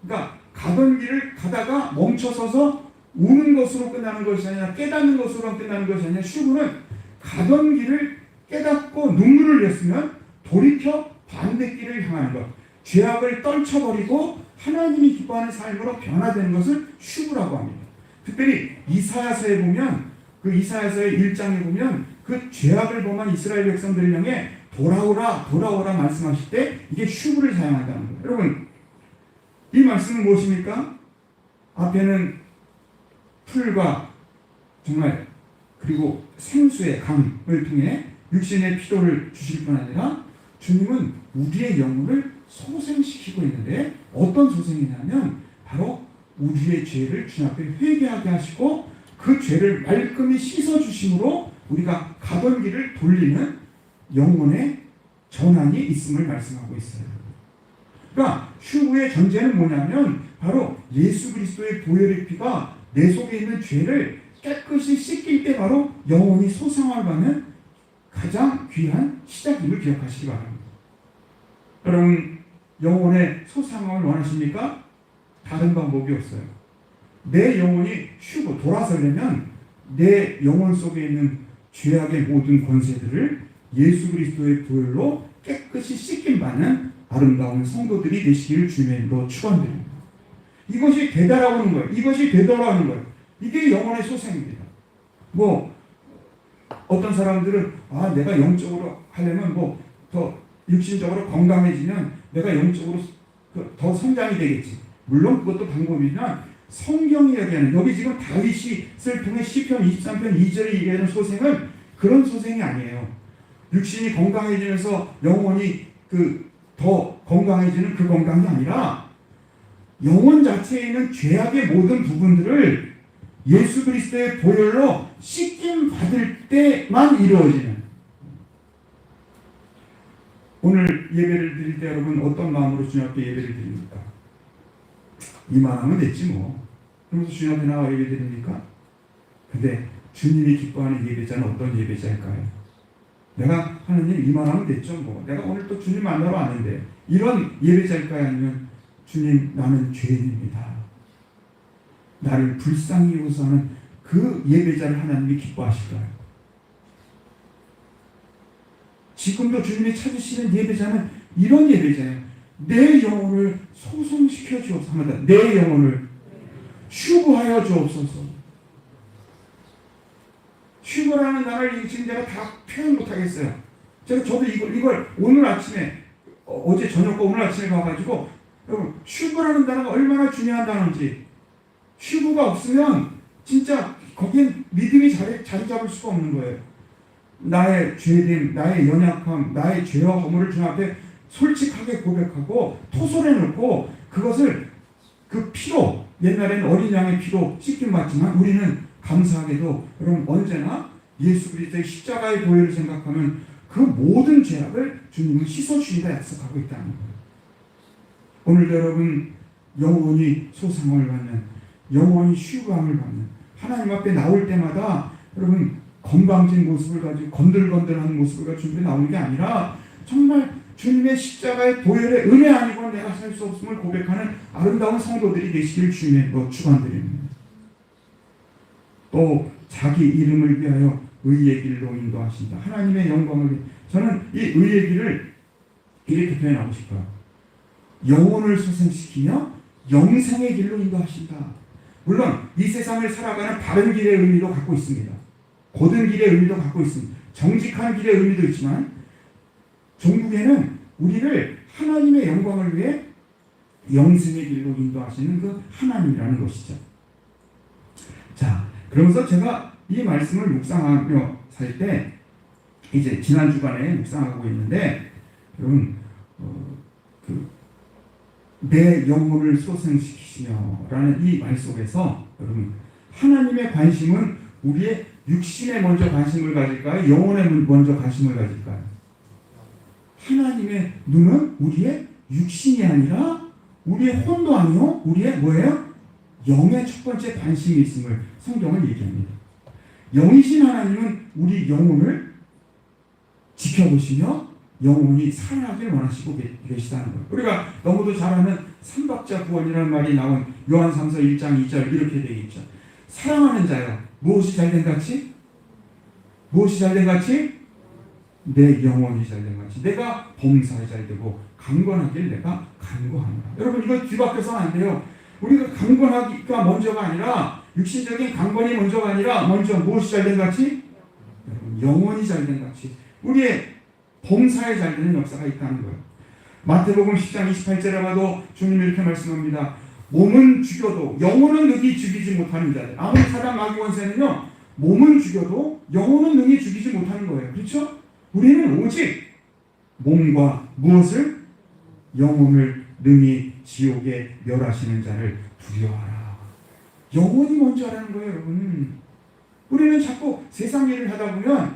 Speaker 1: 그러니까 가던 길을 가다가 멈춰서서 우는 것으로 끝나는 것이 아니라 깨닫는 것으로 끝나는 것이 아니라 슈브는 가던 길을 깨닫고 눈물을 흘렸으면 돌이켜 반대길을 향하는 것. 죄악을 떨쳐버리고 하나님이 기뻐하는 삶으로 변화되는 것을 슈브라고 합니다. 특별히 이사야서에 보면, 그 이사야서의 1장에 보면 그 죄악을 범한 이스라엘 백성들을 향해 돌아오라 말씀하실 때 이게 슈브를 사용한다는 거예요. 여러분, 이 말씀은 무엇입니까? 앞에는 풀과 정말 그리고 생수의 강을 통해 육신의 필요를 주실 뿐 아니라 주님은 우리의 영혼을 소생시키고 있는데, 어떤 소생이냐면 바로 우리의 죄를 주님 앞에 회개하게 하시고 그 죄를 말끔히 씻어주심으로 우리가 가던 길을 돌리는 영혼의 전환이 있음을 말씀하고 있어요. 그러니까 슈브의 전제는 뭐냐면 바로 예수 그리스도의 보혈의 피가 내 속에 있는 죄를 깨끗이 씻길 때 바로 영혼이 소생을 받는 가장 귀한 시작임을 기억하시기 바랍니다. 여러분, 영혼의 소생을 원하십니까? 다른 방법이 없어요. 내 영혼이 슈브, 돌아서려면 내 영혼 속에 있는 죄악의 모든 권세들을 예수 그리스도의 보혈로 깨끗이 씻김 받는 아름다운 성도들이 되시기를 주님의 이름으로 축원드립니다. 이것이 되돌아오는 거예요. 이것이 되돌아오는 거예요. 이게 영혼의 소생입니다. 어떤 사람들은 내가 영적으로 하려면 뭐 더 육신적으로 건강해지면 내가 영적으로 더 성장이 되겠지. 물론 그것도 방법이지만 성경이 얘기하는 여기 지금 다윗을 통해 시편 23편 2절에 얘기하는 소생은 그런 소생이 아니에요. 육신이 건강해지면서 영혼이 더 건강해지는 그 건강이 아니라 영혼 자체에 있는 죄악의 모든 부분들을 예수 그리스도의 보혈로 씻김 받을 때만 이루어지는. 오늘 예배를 드릴 때 여러분 어떤 마음으로 주님 앞에 예배를 드립니까? 이만하면 됐지 뭐. 그러면서 주님 앞에 나와 예배 드립니까? 근데 주님이 기뻐하는 예배자는 어떤 예배자일까요? 내가 하나님 이만하면 됐죠 뭐. 내가 오늘 또 주님 만나러 왔는데 이런 예배자일까요? 아니면 주님 나는 죄인입니다. 나를 불쌍히 여기서는 그 예배자를 하나님이 기뻐하실까요? 지금도 주님이 찾으시는 예배자는 이런 예배자예요. 내 영혼을 소송시켜 주옵소서 합니다. 내 영혼을 휴거하여 주옵소서. 휴거라는 단어를 지금 제가 다 표현 못하겠어요. 저도 이걸 오늘 아침에 어제 저녁과 오늘 아침에 가가지고 여러분 휴거라는 단어가 얼마나 중요한 단어인지, 휴거가 없으면 진짜 거긴 믿음이 자리 잡을 수가 없는 거예요. 나의 죄됨, 나의 연약함, 나의 죄와 허물을 주님 앞에 솔직하게 고백하고 토설해놓고 그것을 그 피로, 옛날에는 어린 양의 피로 씻김 받지만 우리는 감사하게도 여러분 언제나 예수 그리스도의 십자가의 보혈을 생각하면 그 모든 죄악을 주님은 씻어주시다 약속하고 있다는 거예요. 오늘도 여러분 영원히 소상함을 받는, 영원히 휴감을 받는, 하나님 앞에 나올 때마다 여러분 건방진 모습을 가지고 건들건들한 모습을 가지고 주님께 나오는 게 아니라 정말 주님의 십자가의 보혈의 은혜 아니고는 내가 살 수 없음을 고백하는 아름다운 성도들이 되시길 주님의 축원드립니다. 또 자기 이름을 위하여 의의 길로 인도하신다. 하나님의 영광을 위해. 저는 이 의의 길을 이렇게 표현하고 싶어요. 영혼을 소생시키며 영생의 길로 인도하신다. 물론 이 세상을 살아가는 바른 길의 의미도 갖고 있습니다. 고든 길의 의미도 갖고 있습니다. 정직한 길의 의미도 있지만 종국에는 우리를 하나님의 영광을 위해 영생의 길로 인도하시는 그 하나님이라는 것이죠. 자, 그러면서 제가 이 말씀을 묵상하며 살 때 이제 지난 주간에 묵상하고 있는데 여러분 내 영혼을 소생시키시며라는 이 말 속에서 여러분 하나님의 관심은 우리의 육신에 먼저 관심을 가질까요? 영혼에 먼저 관심을 가질까요? 하나님의 눈은 우리의 육신이 아니라 우리의 혼도 아니요 우리의 뭐예요? 영의 첫 번째 관심이 있음을 성경은 얘기합니다. 영이신 하나님은 우리 영혼을 지켜보시며 영혼이 살아나길 원하시고 계시다는 거예요. 우리가 너무도 잘 아는 삼박자 구원이라는 말이 나온 요한 3서 1장 2절 이렇게 되어 있죠. 사랑하는 자여 무엇이 잘된 같이? 무엇이 잘된 같이? 내 영혼이 잘된 같이. 내가 범사에 잘되고 강건하길 내가 간구하노라. 여러분 이거 뒤바뀌어서는 안 돼요. 우리가 강건하기가 먼저가 아니라 육신적인 강건이 먼저가 아니라 먼저 무엇이 잘된 같이? 여러분 영혼이 잘된 같이. 우리의 범사에 잘되는 역사가 있다는 거예요. 마태복음 10장 28절에 봐도 주님이 이렇게 말씀합니다. 몸은 죽여도 영혼은 능히 죽이지 못하는 자들. 아무리 사단 마귀 원세는요 몸은 죽여도 영혼은 능히 죽이지 못하는 거예요. 그렇죠? 우리는 오직 몸과 무엇을? 영혼을 능히 지옥에 멸하시는 자를 두려워하라. 영혼이 먼저 하라는 거예요, 여러분. 우리는 자꾸 세상 일을 하다 보면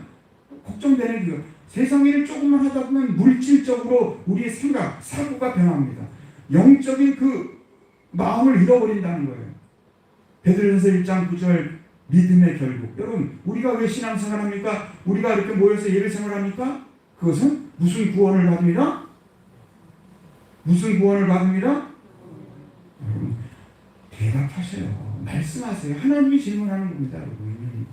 Speaker 1: 걱정되는 게 세상 일을 조금만 하다 보면 물질적으로 우리의 생각, 사고가 변합니다. 영적인 그 마음을 잃어버린다는 거예요. 베드로전서 1장 9절 믿음의 결국. 여러분 우리가 왜 신앙생활 합니까? 우리가 이렇게 모여서 예배생활 합니까? 그것은 무슨 구원을 받습니다? 무슨 구원을 받습니다? 여러분 대답하세요. 말씀하세요. 하나님이 질문하는 겁니다. 여러분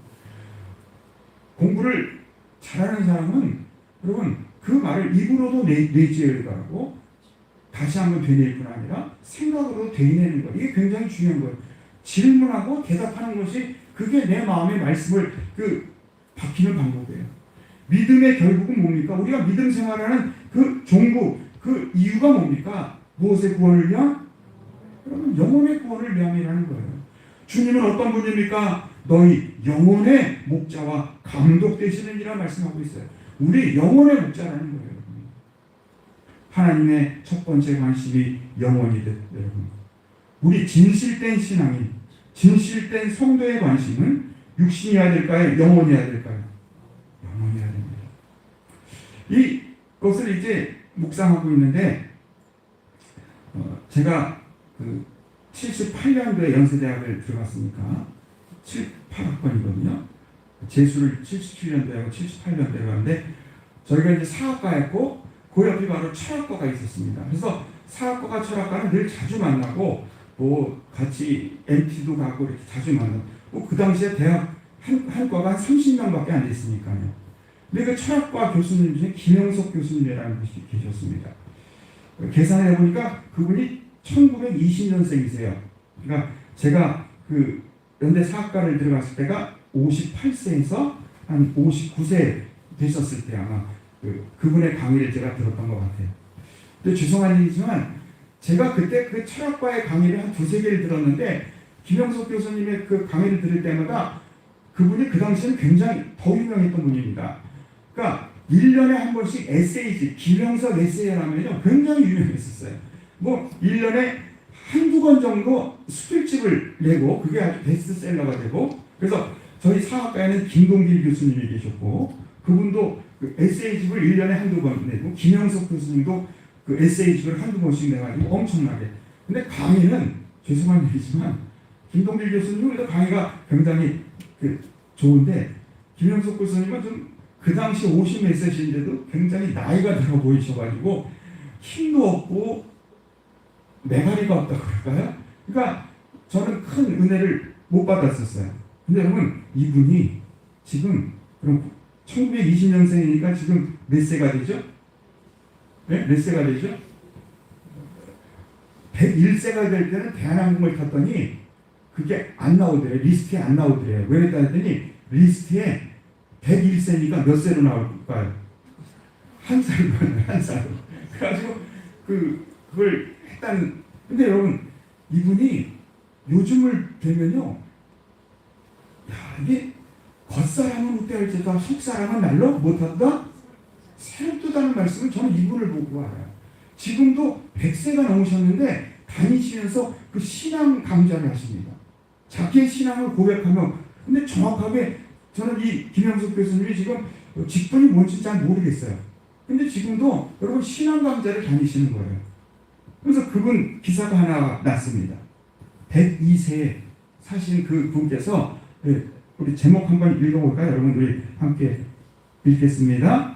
Speaker 1: 공부를 잘하는 사람은 여러분 그 말을 입으로도 내지을 거라고 다시 한번 되뇌일 뿐 아니라 생각으로 되뇌는 거. 이게 굉장히 중요한 거예요. 질문하고 대답하는 것이 그게 내 마음의 말씀을 바뀌는 방법이에요. 믿음의 결국은 뭡니까? 우리가 믿음 생활하는 그 종구, 그 이유가 뭡니까? 무엇의 구원을 위한? 여러분, 영혼의 구원을 위함이라는 거예요. 주님은 어떤 분입니까? 너희 영혼의 목자와 감독 되시는 이라 말씀하고 있어요. 우리 영혼의 목자라는 거예요. 하나님의 첫 번째 관심이 영혼이 됐, 여러분. 우리 진실된 신앙인, 진실된 성도의 관심은 육신이어야 될까요? 영혼이어야 될까요? 영혼이어야 됩니다. 이것을 이제 묵상하고 있는데, 제가 그 78년도에 연세대학을 들어갔으니까 7, 8학번이거든요. 재수를 77년도에 하고 78년도에 갔는데, 저희가 이제 사학과였고 그 옆에 바로 철학과가 있었습니다. 그래서 사학과가 철학과는 늘 자주 만나고 뭐 같이 MT도 가고 이렇게 자주 만나고, 그 당시에 대학 한 과가 한 30명밖에 안 됐으니까요. 근데 그 철학과 교수님 중에 김영석 교수님이라는 분이 계셨습니다. 계산해 보니까 그분이 1920년생이세요. 그러니까 제가 그 연대 사학과를 들어갔을 때가 58세에서 한 59세 되셨을 때 아마 그분의 강의를 제가 들었던 것 같아요. 근데 죄송한 일이지만 제가 그때 그 철학과의 강의를 한 두세 개를 들었는데, 김영석 교수님의 그 강의를 들을 때마다 그분이 그 당시에는 굉장히 더 유명했던 분입니다. 그러니까 1년에 한 번씩 에세이집, 김영석 에세이라면요 굉장히 유명했었어요. 뭐 1년에 한두 권 정도 수필집을 내고 그게 아주 베스트셀러가 되고, 그래서 저희 사학과에는 김동길 교수님이 계셨고 그분도 그 에세이집을 1년에 한두 권 내고, 김영석 교수님도 그 에세이집을 한두 권씩 내가지고 엄청나게. 근데 강의는 죄송한 얘기지만 김동길 교수님은 강의가 굉장히 좋은데, 김영석 교수님은 좀 그 당시 50몇 세신데도 굉장히 나이가 들어 보이셔가지고 힘도 없고 매가리가 없다고 그럴까요? 그러니까 저는 큰 은혜를 못 받았었어요. 근데 여러분, 이분이 지금 그럼 1920년생이니까 지금 몇 세가 되죠? 네? 몇 세가 되죠? 101세가 될 때는 대한항공을 탔더니 그게 안 나오더래요. 리스트에 안 나오더래요. 왜 그랬다 했더니 리스트에 101세니까 몇 세로 나올까요? 한 살로. 그래가지고 그걸 했다는. 근데 여러분, 이분이 요즘을 되면요, 야, 이게 겉사람은 못할지다 속사람은 날로 못한다? 새롭다는 말씀을 저는 이분을 보고 알아요. 지금도 100세가 넘으셨는데 다니시면서 그 신앙 강좌를 하십니다. 자기의 신앙을 고백하며. 근데 정확하게 저는 이 김영석 교수님이 지금 직분이 뭔지 잘 모르겠어요. 근데 지금도 여러분 신앙 강좌를 다니시는 거예요. 그래서 그분 기사가 하나 났습니다. 102세 사신 그 분께서, 우리 제목 한번 읽어볼까요? 여러분 우리 함께 읽겠습니다.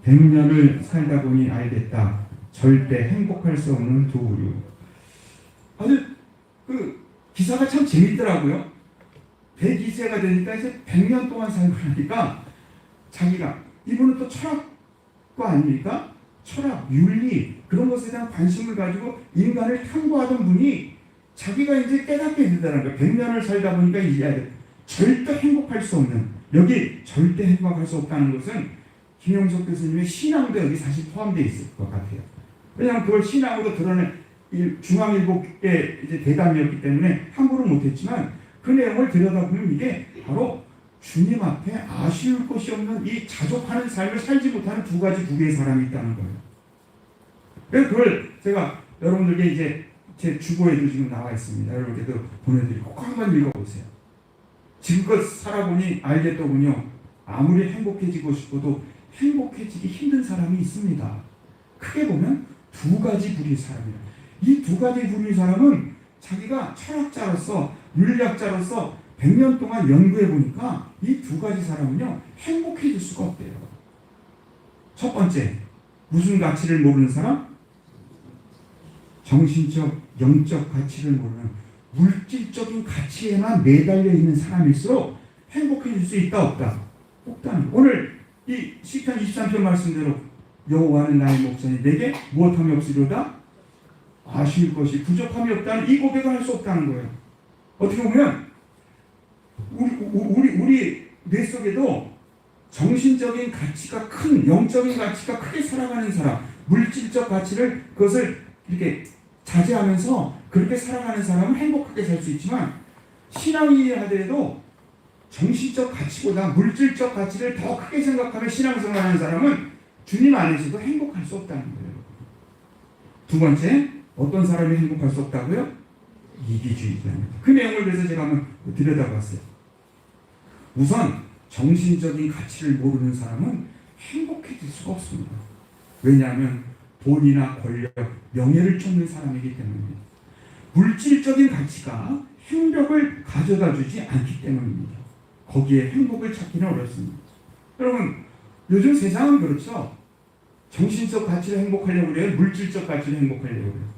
Speaker 1: 100년을 살다 보니 알겠다. 절대 행복할 수 없는 두 부류. 아주 그 기사가 참 재밌더라고요. 102세가 되니까 이제 100년 동안 살고 나니까 자기가, 이분은 또 철학과 아닙니까? 철학, 윤리 그런 것에 대한 관심을 가지고 인간을 탐구하던 분이 자기가 이제 깨닫게 된다는 거예요. 100년을 살다 보니까 이제 절대 행복할 수 없는, 여기 절대 행복할 수 없다는 것은 김영석 교수님의 신앙도 여기 사실 포함되어 있을 것 같아요. 왜냐하면 그걸 신앙으로 드러낸 중앙일보의 이제 대담이었기 때문에 함부로 못했지만, 그 내용을 들여다보면 이게 바로 주님 앞에 아쉬울 것이 없는 이 자족하는 삶을 살지 못하는 두 가지 부류의 사람이 있다는 거예요. 그래서 그걸 제가 여러분들께 이제 제 주보에도 지금 나와 있습니다. 여러분께도 보내드리고 꼭 한번 읽어보세요. 지금껏 살아보니 알겠더군요. 아무리 행복해지고 싶어도 행복해지기 힘든 사람이 있습니다. 크게 보면 두 가지 부류의 사람이에요. 이 두 가지 부류의 사람은 자기가 철학자로서 윤리학자로서 100년 동안 연구해 보니까 이 두 가지 사람은요 행복해질 수가 없대요. 첫 번째, 무슨 가치를 모르는 사람? 정신적, 영적 가치를 모르는 물질적인 가치에만 매달려 있는 사람일수록 행복해질 수 있다 없다? 없다는. 오늘 이 시편 23편 말씀대로 여호와는 나의 목자니 내게 무엇함이 없으리로다? 아쉬울 것이 부족함이 없다는 이 고백을 할 수 없다는 거예요. 어떻게 보면 우리 뇌 속에도 정신적인 가치가 큰, 영적인 가치가 크게 살아가는 사람, 물질적 가치를 그것을 이렇게 자제하면서 그렇게 살아가는 사람은 행복하게 살 수 있지만, 신앙이 하더라도 정신적 가치보다 물질적 가치를 더 크게 생각하며 신앙생활하는 사람은 주님 안에서도 행복할 수 없다는 거예요. 두 번째, 어떤 사람이 행복할 수 없다고요? 이기주의자입니다. 그 내용을 그래서 제가 한번 들여다봤어요. 우선 정신적인 가치를 모르는 사람은 행복해질 수가 없습니다. 왜냐하면 돈이나 권력, 명예를 쫓는 사람이기 때문입니다. 물질적인 가치가 행복을 가져다 주지 않기 때문입니다. 거기에 행복을 찾기는 어렵습니다. 여러분, 요즘 세상은 그렇죠. 정신적 가치를 행복하려고 그래요? 물질적 가치를 행복하려고 그래요?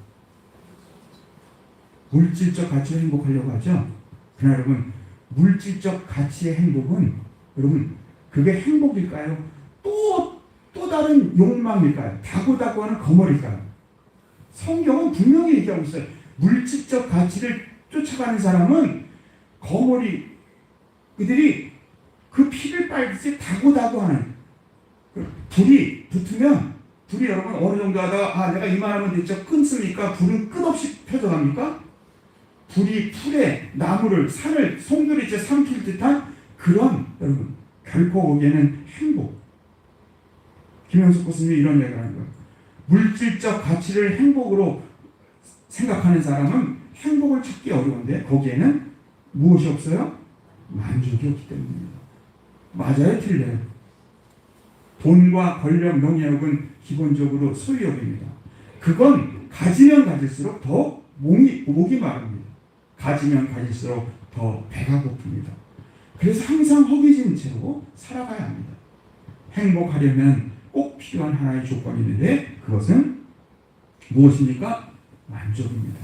Speaker 1: 물질적 가치를 행복하려고 하죠. 그러나 여러분, 물질적 가치의 행복은 여러분 그게 행복일까요? 또 다른 욕망일까요? 다고다고하는 거머리일까요? 성경은 분명히 얘기하고 있어요. 물질적 가치를 쫓아가는 사람은 거머리, 그들이 그 피를 빨듯이 다고다고하는, 불이 붙으면 불이 여러분 어느 정도 하다가 내가 이만하면 됐죠 끊습니까? 불은 끝없이 펴져갑니까? 불이 풀에 나무를, 산을, 송두리 이제 삼킬 듯한 그런, 여러분 결코 거기에는 행복, 김영숙 교수님이 이런 얘기를 하는 거예요. 물질적 가치를 행복으로 생각하는 사람은 행복을 찾기 어려운데 거기에는 무엇이 없어요? 만족이 없기 때문입니다. 맞아요, 틀려요? 돈과 권력, 명예욕은 기본적으로 소유욕입니다. 그건 가지면 가질수록 더 목이 마릅니다. 가지면 가질수록 더 배가 고픕니다. 그래서 항상 허기진 채로 살아가야 합니다. 행복하려면 꼭 필요한 하나의 조건이 있는데 그것은 무엇입니까? 만족입니다.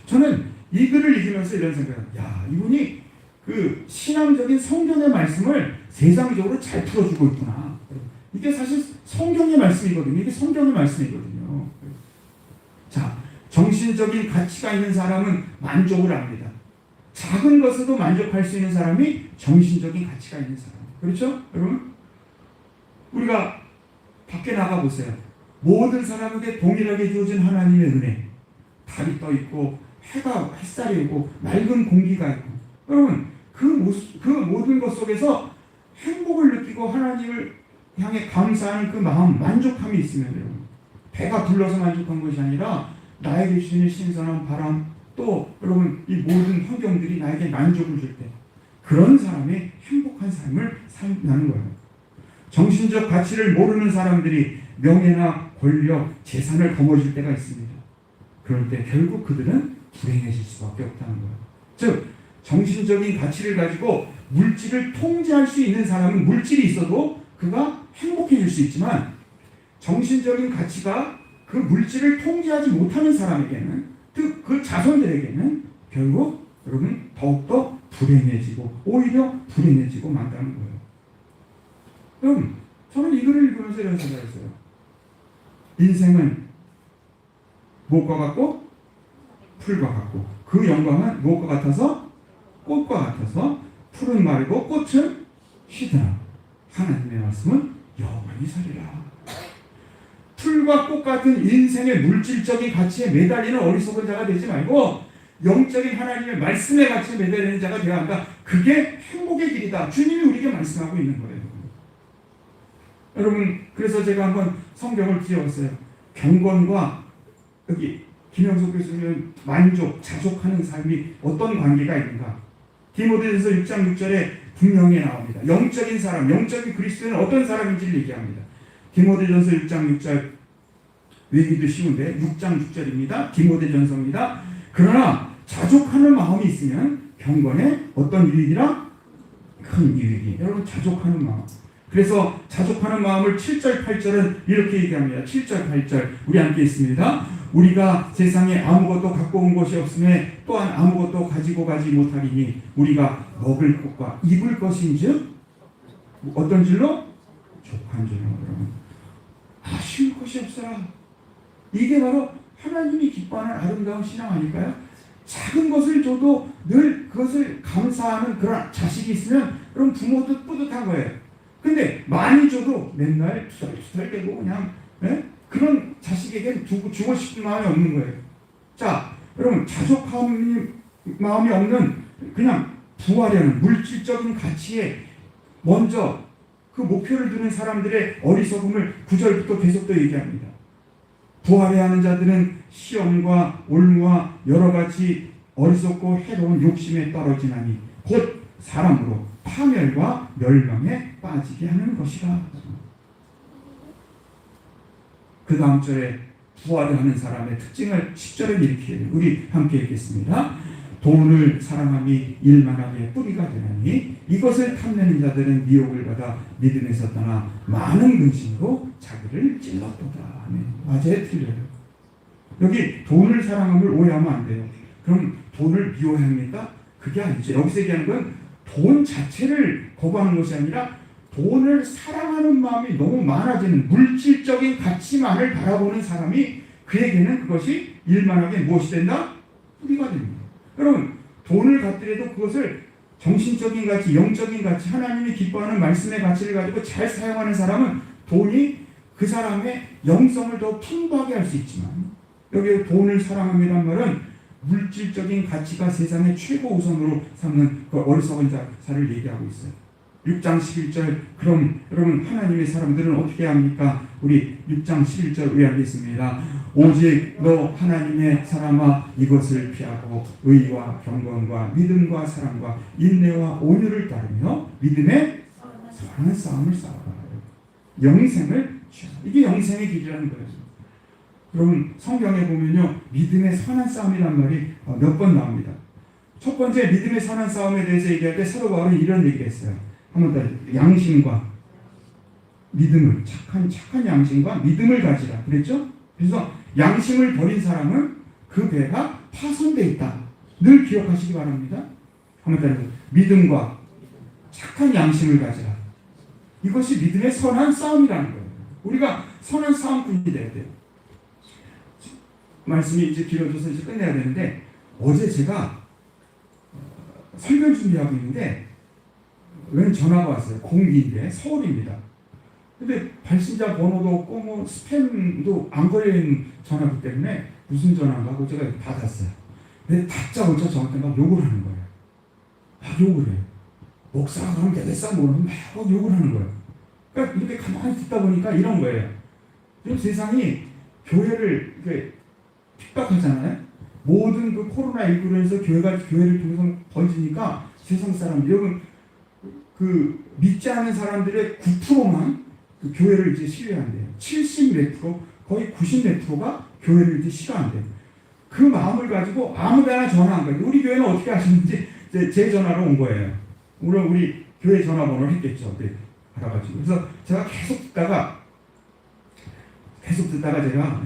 Speaker 1: 저는 이 글을 읽으면서 이런 생각을, 이분이 그 신앙적인 성경의 말씀을 세상적으로 잘 풀어주고 있구나. 이게 사실 성경의 말씀이거든요. 이게 성경의 말씀이거든요. 자, 정신적인 가치가 있는 사람은 만족을 합니다. 작은 것에도 만족할 수 있는 사람이 정신적인 가치가 있는 사람. 그렇죠? 여러분? 우리가 밖에 나가보세요. 모든 사람에게 동일하게 주어진 하나님의 은혜. 달이 떠 있고 햇살이 있고 맑은 공기가 있고, 여러분 그 모든 것 속에서 행복을 느끼고 하나님을 향해 감사하는 그 마음, 만족함이 있으면 여러분, 배가 불러서 만족한 것이 아니라 나에게 주시는 신선한 바람, 또 여러분 이 모든 환경들이 나에게 만족을 줄 때 그런 사람이 행복한 삶을 산다는 거예요. 정신적 가치를 모르는 사람들이 명예나 권력, 재산을 거머쥘 때가 있습니다. 그럴 때 결국 그들은 불행해질 수밖에 없다는 거예요. 즉 정신적인 가치를 가지고 물질을 통제할 수 있는 사람은 물질이 있어도 그가 행복해질 수 있지만, 정신적인 가치가 그 물질을 통제하지 못하는 사람에게는, 즉 그 자손들에게는 결국 여러분 더욱더 불행해지고 오히려 불행해지고 만다는 거예요. 여러분, 저는 이 글을 읽으면서 이런 생각을 했어요. 인생은 무엇과 같고? 풀과 같고, 그 영광은 무엇과 같아서? 꽃과 같아서 풀은 마르고 꽃은 시드라. 하나님의 말씀은 영원히 살리라. 풀과 꽃 같은 인생의 물질적인 가치에 매달리는 어리석은 자가 되지 말고 영적인 하나님의 말씀의 가치에 매달리는 자가 되어야 한다. 그게 행복의 길이다. 주님이 우리에게 말씀하고 있는 거예요. 여러분, 그래서 제가 한번 성경을 뒤져봤어요. 경건과 여기 김영숙 교수님은 만족, 자족하는 삶이 어떤 관계가 있는가? 디모데전서 6장 6절에 분명히 나옵니다. 영적인 사람, 영적인 그리스도인은 어떤 사람인지를 얘기합니다. 디모데전서 6장 6절, 외기도 쉬운데 6장 6절입니다. 디모데전서입니다. 그러나 자족하는 마음이 있으면 경건에 어떤 유익이라? 큰 유익이. 여러분, 자족하는 마음. 그래서 자족하는 마음을 7절 8절은 이렇게 얘기합니다. 7절 8절 우리 함께 있습니다. 우리가 세상에 아무것도 갖고 온 것이 없음에 또한 아무것도 가지고 가지 못하리니 우리가 먹을 것과 입을 것인즉 어떤 줄로? 족한 줄로. 여러분, 아쉬울 것이 없어라. 이게 바로 하나님이 기뻐하는 아름다운 신앙 아닐까요? 작은 것을 줘도 늘 그것을 감사하는 그런 자식이 있으면 그럼 부모도 뿌듯한 거예요. 근데 많이 줘도 맨날 투덜투덜대고 그냥 그런 자식에게 주고 싶은 마음이 없는 거예요. 자, 여러분 자족한 마음이 없는 그냥 부하려는 물질적인 가치에 먼저 그 목표를 두는 사람들의 어리석음을 9절부터 계속 또 얘기합니다. 부활해하는 자들은 시험과 올무와 여러 가지 어리석고 해로운 욕심에 떨어지나니 곧 사람으로 파멸과 멸망에 빠지게 하는 것이다. 그 다음 절에 부활하는 사람의 특징을 10절에 이렇게 우리 함께 읽겠습니다. 돈을 사랑함이 일만하게 뿌리가 되나니 이것을 탐내는 자들은 미혹을 받아 믿음에서 떠나 많은 근심으로 자기를 찔렀도다. 맞아요, 틀려요. 여기 돈을 사랑함을 오해하면 안 돼요. 그럼 돈을 미워합니까? 그게 아니죠. 여기서 얘기하는 건 돈 자체를 거부하는 것이 아니라 돈을 사랑하는 마음이 너무 많아지는 물질적인 가치만을 바라보는 사람이 그에게는 그것이 일만하게 무엇이 된다? 뿌리가 됩니다. 여러분 돈을 갖더라도 그것을 정신적인 가치, 영적인 가치, 하나님이 기뻐하는 말씀의 가치를 가지고 잘 사용하는 사람은 돈이 그 사람의 영성을 더 풍부하게 할 수 있지만 여기 돈을 사랑함이란 말은 물질적인 가치가 세상의 최고 우선으로 삼는 그 어리석은 자를 얘기하고 있어요. 6장 11절 그럼 여러분 하나님의 사람들은 어떻게 합니까? 우리 6장 11절 의하겠습니다. 오직 너 하나님의 사람아 이것을 피하고 의와 경건과 믿음과 사랑과 인내와 온유를 따르며 믿음의 선한 싸움을 싸워라. 영생을 취하라. 이게 영생의 길이라는 거예요. 여러분 성경에 보면요 믿음의 선한 싸움이란 말이 몇 번 나옵니다. 첫 번째 믿음의 선한 싸움에 대해서 얘기할 때 사도 바울은 이런 얘기를 했어요. 한번 더 양심과 믿음을 착한 양심과 믿음을 가지라 그랬죠? 그래서 양심을 버린 사람은 그 배가 파손되어 있다. 늘 기억하시기 바랍니다. 한번 더 믿음과 착한 양심을 가지라. 이것이 믿음의 선한 싸움이라는 거예요. 우리가 선한 싸움꾼이 돼야 돼요. 말씀이 이제 길어져서 이제 끝내야 되는데 어제 제가 설교 준비하고 있는데 웬 전화가 왔어요. 공기인데 서울입니다. 근데 발신자 번호도 없고 뭐 스팸도 안 걸려있는 전화기 때문에 무슨 전화인가 하고 제가 받았어요. 근데 다짜고짜 저한테 막 욕을 하는 거예요. 막 욕을 해요. 목사가 그러면 되겠어 모르면 막 욕을 하는 거예요. 그러니까 이렇게 가만히 듣다 보니까 이런 거예요. 지금 세상이 교회를 이렇게 핍박하잖아요. 모든 그 코로나19로 해서 교회를 통해서 번지니까 세상 사람들이 여러분 그 믿지 않는 사람들의 9%만 그 교회를 이제 신뢰한대요. 70몇 프로 거의 90몇 프로가 교회를 이제 싫어한대요. 그 마음을 가지고 아무데나 전화한 거예요. 우리 교회는 어떻게 하시는지 제 전화로 온 거예요. 물론 우리 교회 전화번호를 했겠죠. 네, 알아가지고 그래서 제가 계속 듣다가 제가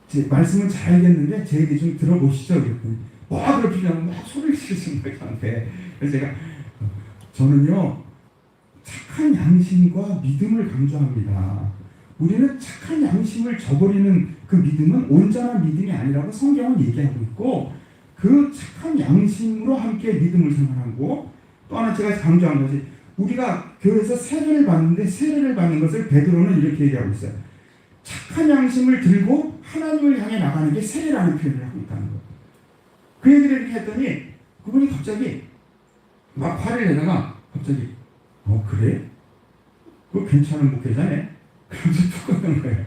Speaker 1: 제 말씀은 잘 알겠는데 제 얘기 좀 들어보시죠. 그랬더니 뭐 그러시냐고 막 소리를 지르신 거예요 저한테. 그래서 제가 저는요 착한 양심과 믿음을 강조합니다. 우리는 착한 양심을 저버리는 그 믿음은 온전한 믿음이 아니라고 성경은 얘기하고 있고 그 착한 양심으로 함께 믿음을 생활하고 또 하나 제가 강조한 것이 우리가 교회에서 세례를 받는데 세례를 받는 것을 베드로는 이렇게 얘기하고 있어요. 착한 양심을 들고 하나님을 향해 나가는 게 세례라는 표현을 하고 있다는 거예요. 그 얘기를 이렇게 했더니 그분이 갑자기 막 화를 내다가 갑자기 그래? 그거 괜찮은 목회자네? 그러면서 툭 끊는 거예요.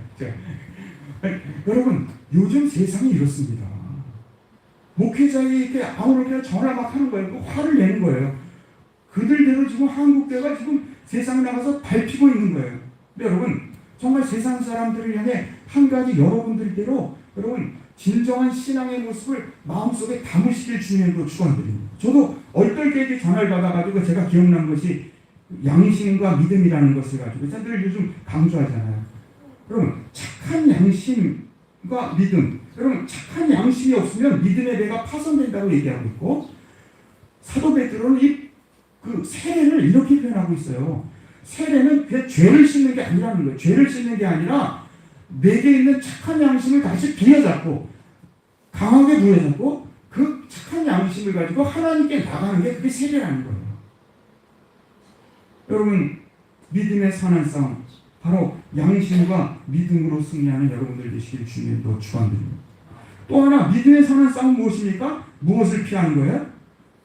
Speaker 1: 여러분 요즘 세상이 이렇습니다. 목회자에게 아무렇게나 전화 막 하는 거예요. 화를 내는 거예요. 그들대로 지금 한국교회가 지금 세상에 나가서 밟히고 있는 거예요. 근데 여러분 정말 세상 사람들을 향해 한 가지 여러분들께로 여러분 진정한 신앙의 모습을 마음속에 담으시길 주님으로 축원드립니다. 저도 얼떨결에 전화를 받아가지고 제가 기억난 것이 양심과 믿음이라는 것을 가지고 늘 요즘 강조하잖아요. 여러분 착한 양심과 믿음, 여러분 착한 양심이 없으면 믿음의 배가 파손된다고 얘기하고 있고 사도 베드로는 그 세례를 이렇게 표현하고 있어요. 세례는 그냥 죄를 씻는 게 아니라는 거예요. 죄를 씻는 게 아니라 내게 있는 착한 양심을 다시 부여잡고 강하게 부여잡고 그 착한 양심을 가지고 하나님께 나가는 게 그게 세례라는 거예요. 여러분, 믿음의 사는 싸움, 바로 양심과 믿음으로 승리하는 여러분들 되시길 주님도 축원드립니다. 또 하나, 믿음의 사는 싸움 무엇입니까? 무엇을 피하는 거예요?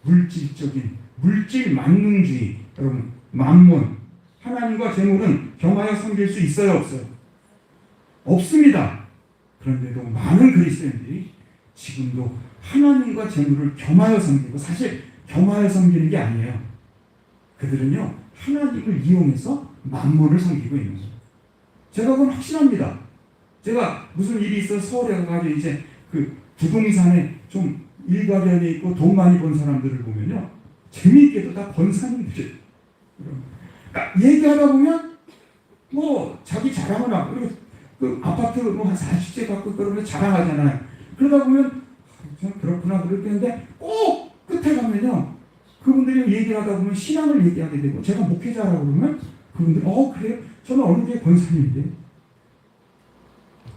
Speaker 1: 물질적인, 물질 만능주의. 여러분, 만몬, 하나님과 재물은 겸하여 섬길 수 있어요, 없어요? 없습니다. 그런데도 많은 그리스도인들이 지금도 하나님과 재물을 겸하여 섬기고, 사실 겸하여 섬기는 게 아니에요. 그들은요, 하나님을 이용해서 만몬을 섬기고 있는 거예요. 제가 그건 확신합니다. 제가 무슨 일이 있어 서울에 가가지고 이제 그 부동산에 좀 일가견이 있고 돈 많이 번 사람들을 보면요, 재미있게도 다 권사님들이에요. 그러니까 얘기하다 보면 뭐 자기 자랑을 하고, 그리고 그 아파트 뭐 한 40채 갖고 그러면 자랑하잖아요. 그러다 보면 참 그렇구나 그렇게 했는데 꼭 끝에 가면요, 그분들이 얘기하다 보면 신앙을 얘기하게 되고, 제가 목회자라고 그러면 그분들이 그래요? 저는 어느 게 권사님인데.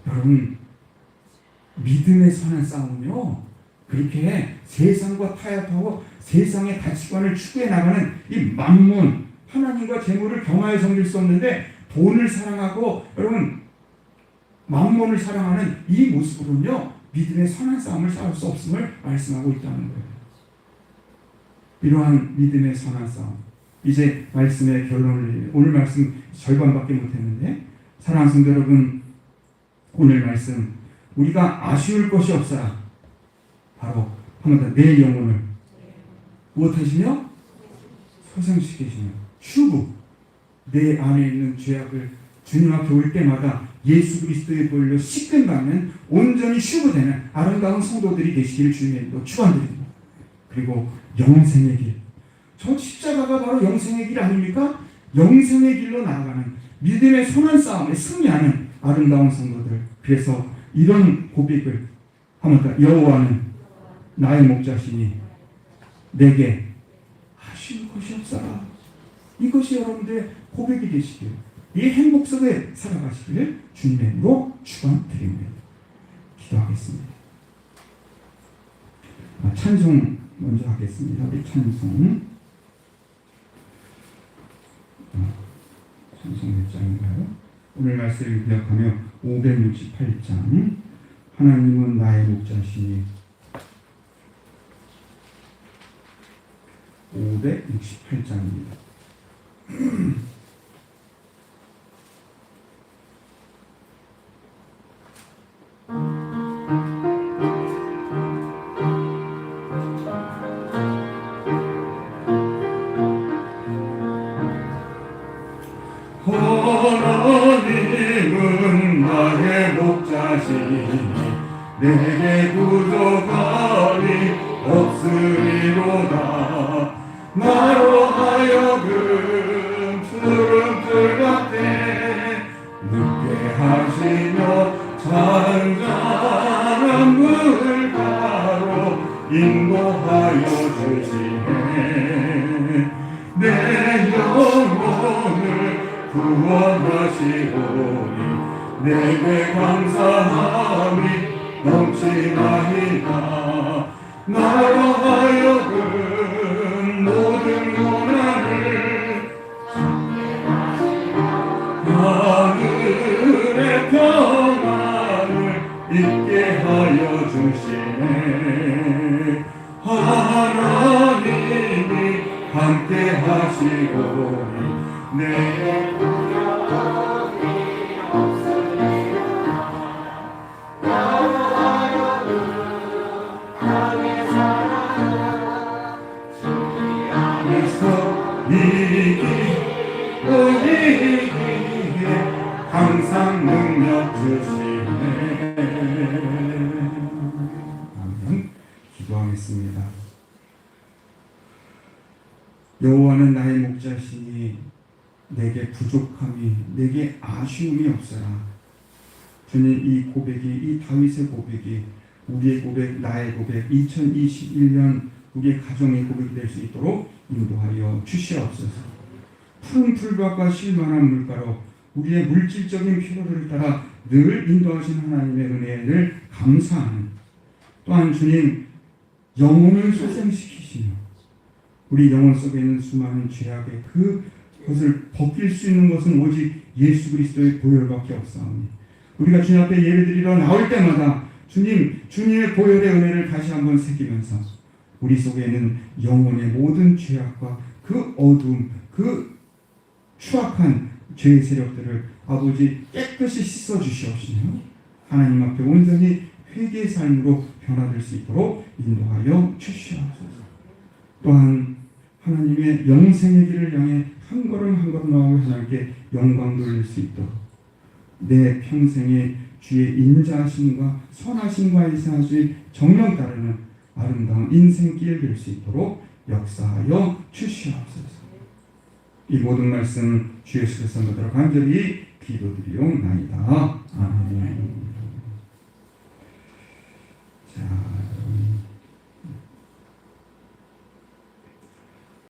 Speaker 1: 여러분, 믿음의 선한 싸움은요, 그렇게 세상과 타협하고 세상의 가치관을 추구해 나가는 이 만몬, 하나님과 재물을 겸하여 섬길 수 없는데 돈을 사랑하고, 여러분, 만몬을 사랑하는 이 모습으로는요, 믿음의 선한 싸움을 싸울 수 없음을 말씀하고 있다는 거예요. 이러한 믿음의 선한 싸움, 이제 말씀의 결론을, 오늘 말씀 절반밖에 못했는데, 사랑하는 성도 여러분, 오늘 말씀 우리가 아쉬울 것이 없어라. 바로 한 번 더, 내 영혼을 무엇하시며? 소생시키시며 휴부, 내 안에 있는 죄악을 주님 앞에 올 때마다 예수 그리스도의 보혈로 씻김받는 온전히 휴부되는 아름다운 성도들이 되시기를 주님의 축원드립니다. 그리고 영생의 길, 저 십자가가 바로 영생의 길 아닙니까? 영생의 길로 나아가는 믿음의 선한 싸움에 승리하는 아름다운 성도들. 그래서 이런 고백을 한번 더, 여호와는 나의 목자시니 내게 아쉬운 것이 없어라. 이것이 여러분들의 고백이 되시길, 이 행복 속에 살아가시기를 주님의 이름으로 축원드립니다. 기도하겠습니다. 찬송 먼저 하겠습니다. 우리 찬송 몇 장인가요? 오늘 말씀을 기억하며 568장, 하나님은 나의 목자시니, 568장입니다. 하나님은 나의 목자시니 내게 부족함이 없으리로다. 나로 하여금 푸른 풀밭에 눕게 하시며 잔잔한 물가로 인도하여 주시네. 내 영혼을 구원하시오니 내게 감사함이 넘치나이다. 나로 하여금 모든 고난을 하늘의 평안을 있게 하여 주시네. 하나님이 함께 하시오니 내 이기기에 항상 능력 주시네. 아멘. 기도하겠습니다. 여호와는 나의 목자시니 내게 부족함이, 내게 아쉬움이 없어라. 주님, 이 고백이, 이 다윗의 고백이 우리의 고백, 나의 고백, 2021년 우리의 가정의 고백이 될 수 있도록 인도하여 주시옵소서. 푸른 풀밭과 쉴만한 물가로 우리의 물질적인 필요를 따라 늘 인도하신 하나님의 은혜를 감사하는, 또한 주님, 영혼을 소생시키시며 우리 영혼 속에 있는 수많은 죄악의 그 그것을 벗길 수 있는 것은 오직 예수 그리스도의 보혈밖에 없사오니 우리가 주님 앞에 예배드리러 나올 때마다 주님의 보혈의 은혜를 다시 한번 새기면서 우리 속에 있는 영혼의 모든 죄악과 그 어두움, 그 추악한 죄의 세력들을 아버지 깨끗이 씻어 주시옵시며 하나님 앞에 온전히 회개의 삶으로 변화될 수 있도록 인도하여 주시옵소서. 또한 하나님의 영생의 길을 향해 한 걸음 한 걸음 나아가 하나님께 영광 돌릴 수 있도록 내 평생의 주의 인자하심과 선하심과 이상하심이 정령 따르는 아름다운 인생길 될 수 있도록 역사하여 주시옵소서. 이 모든 말씀 주 예수 그리스도 이름으로 간절히 기도드리옵나이다. 아멘.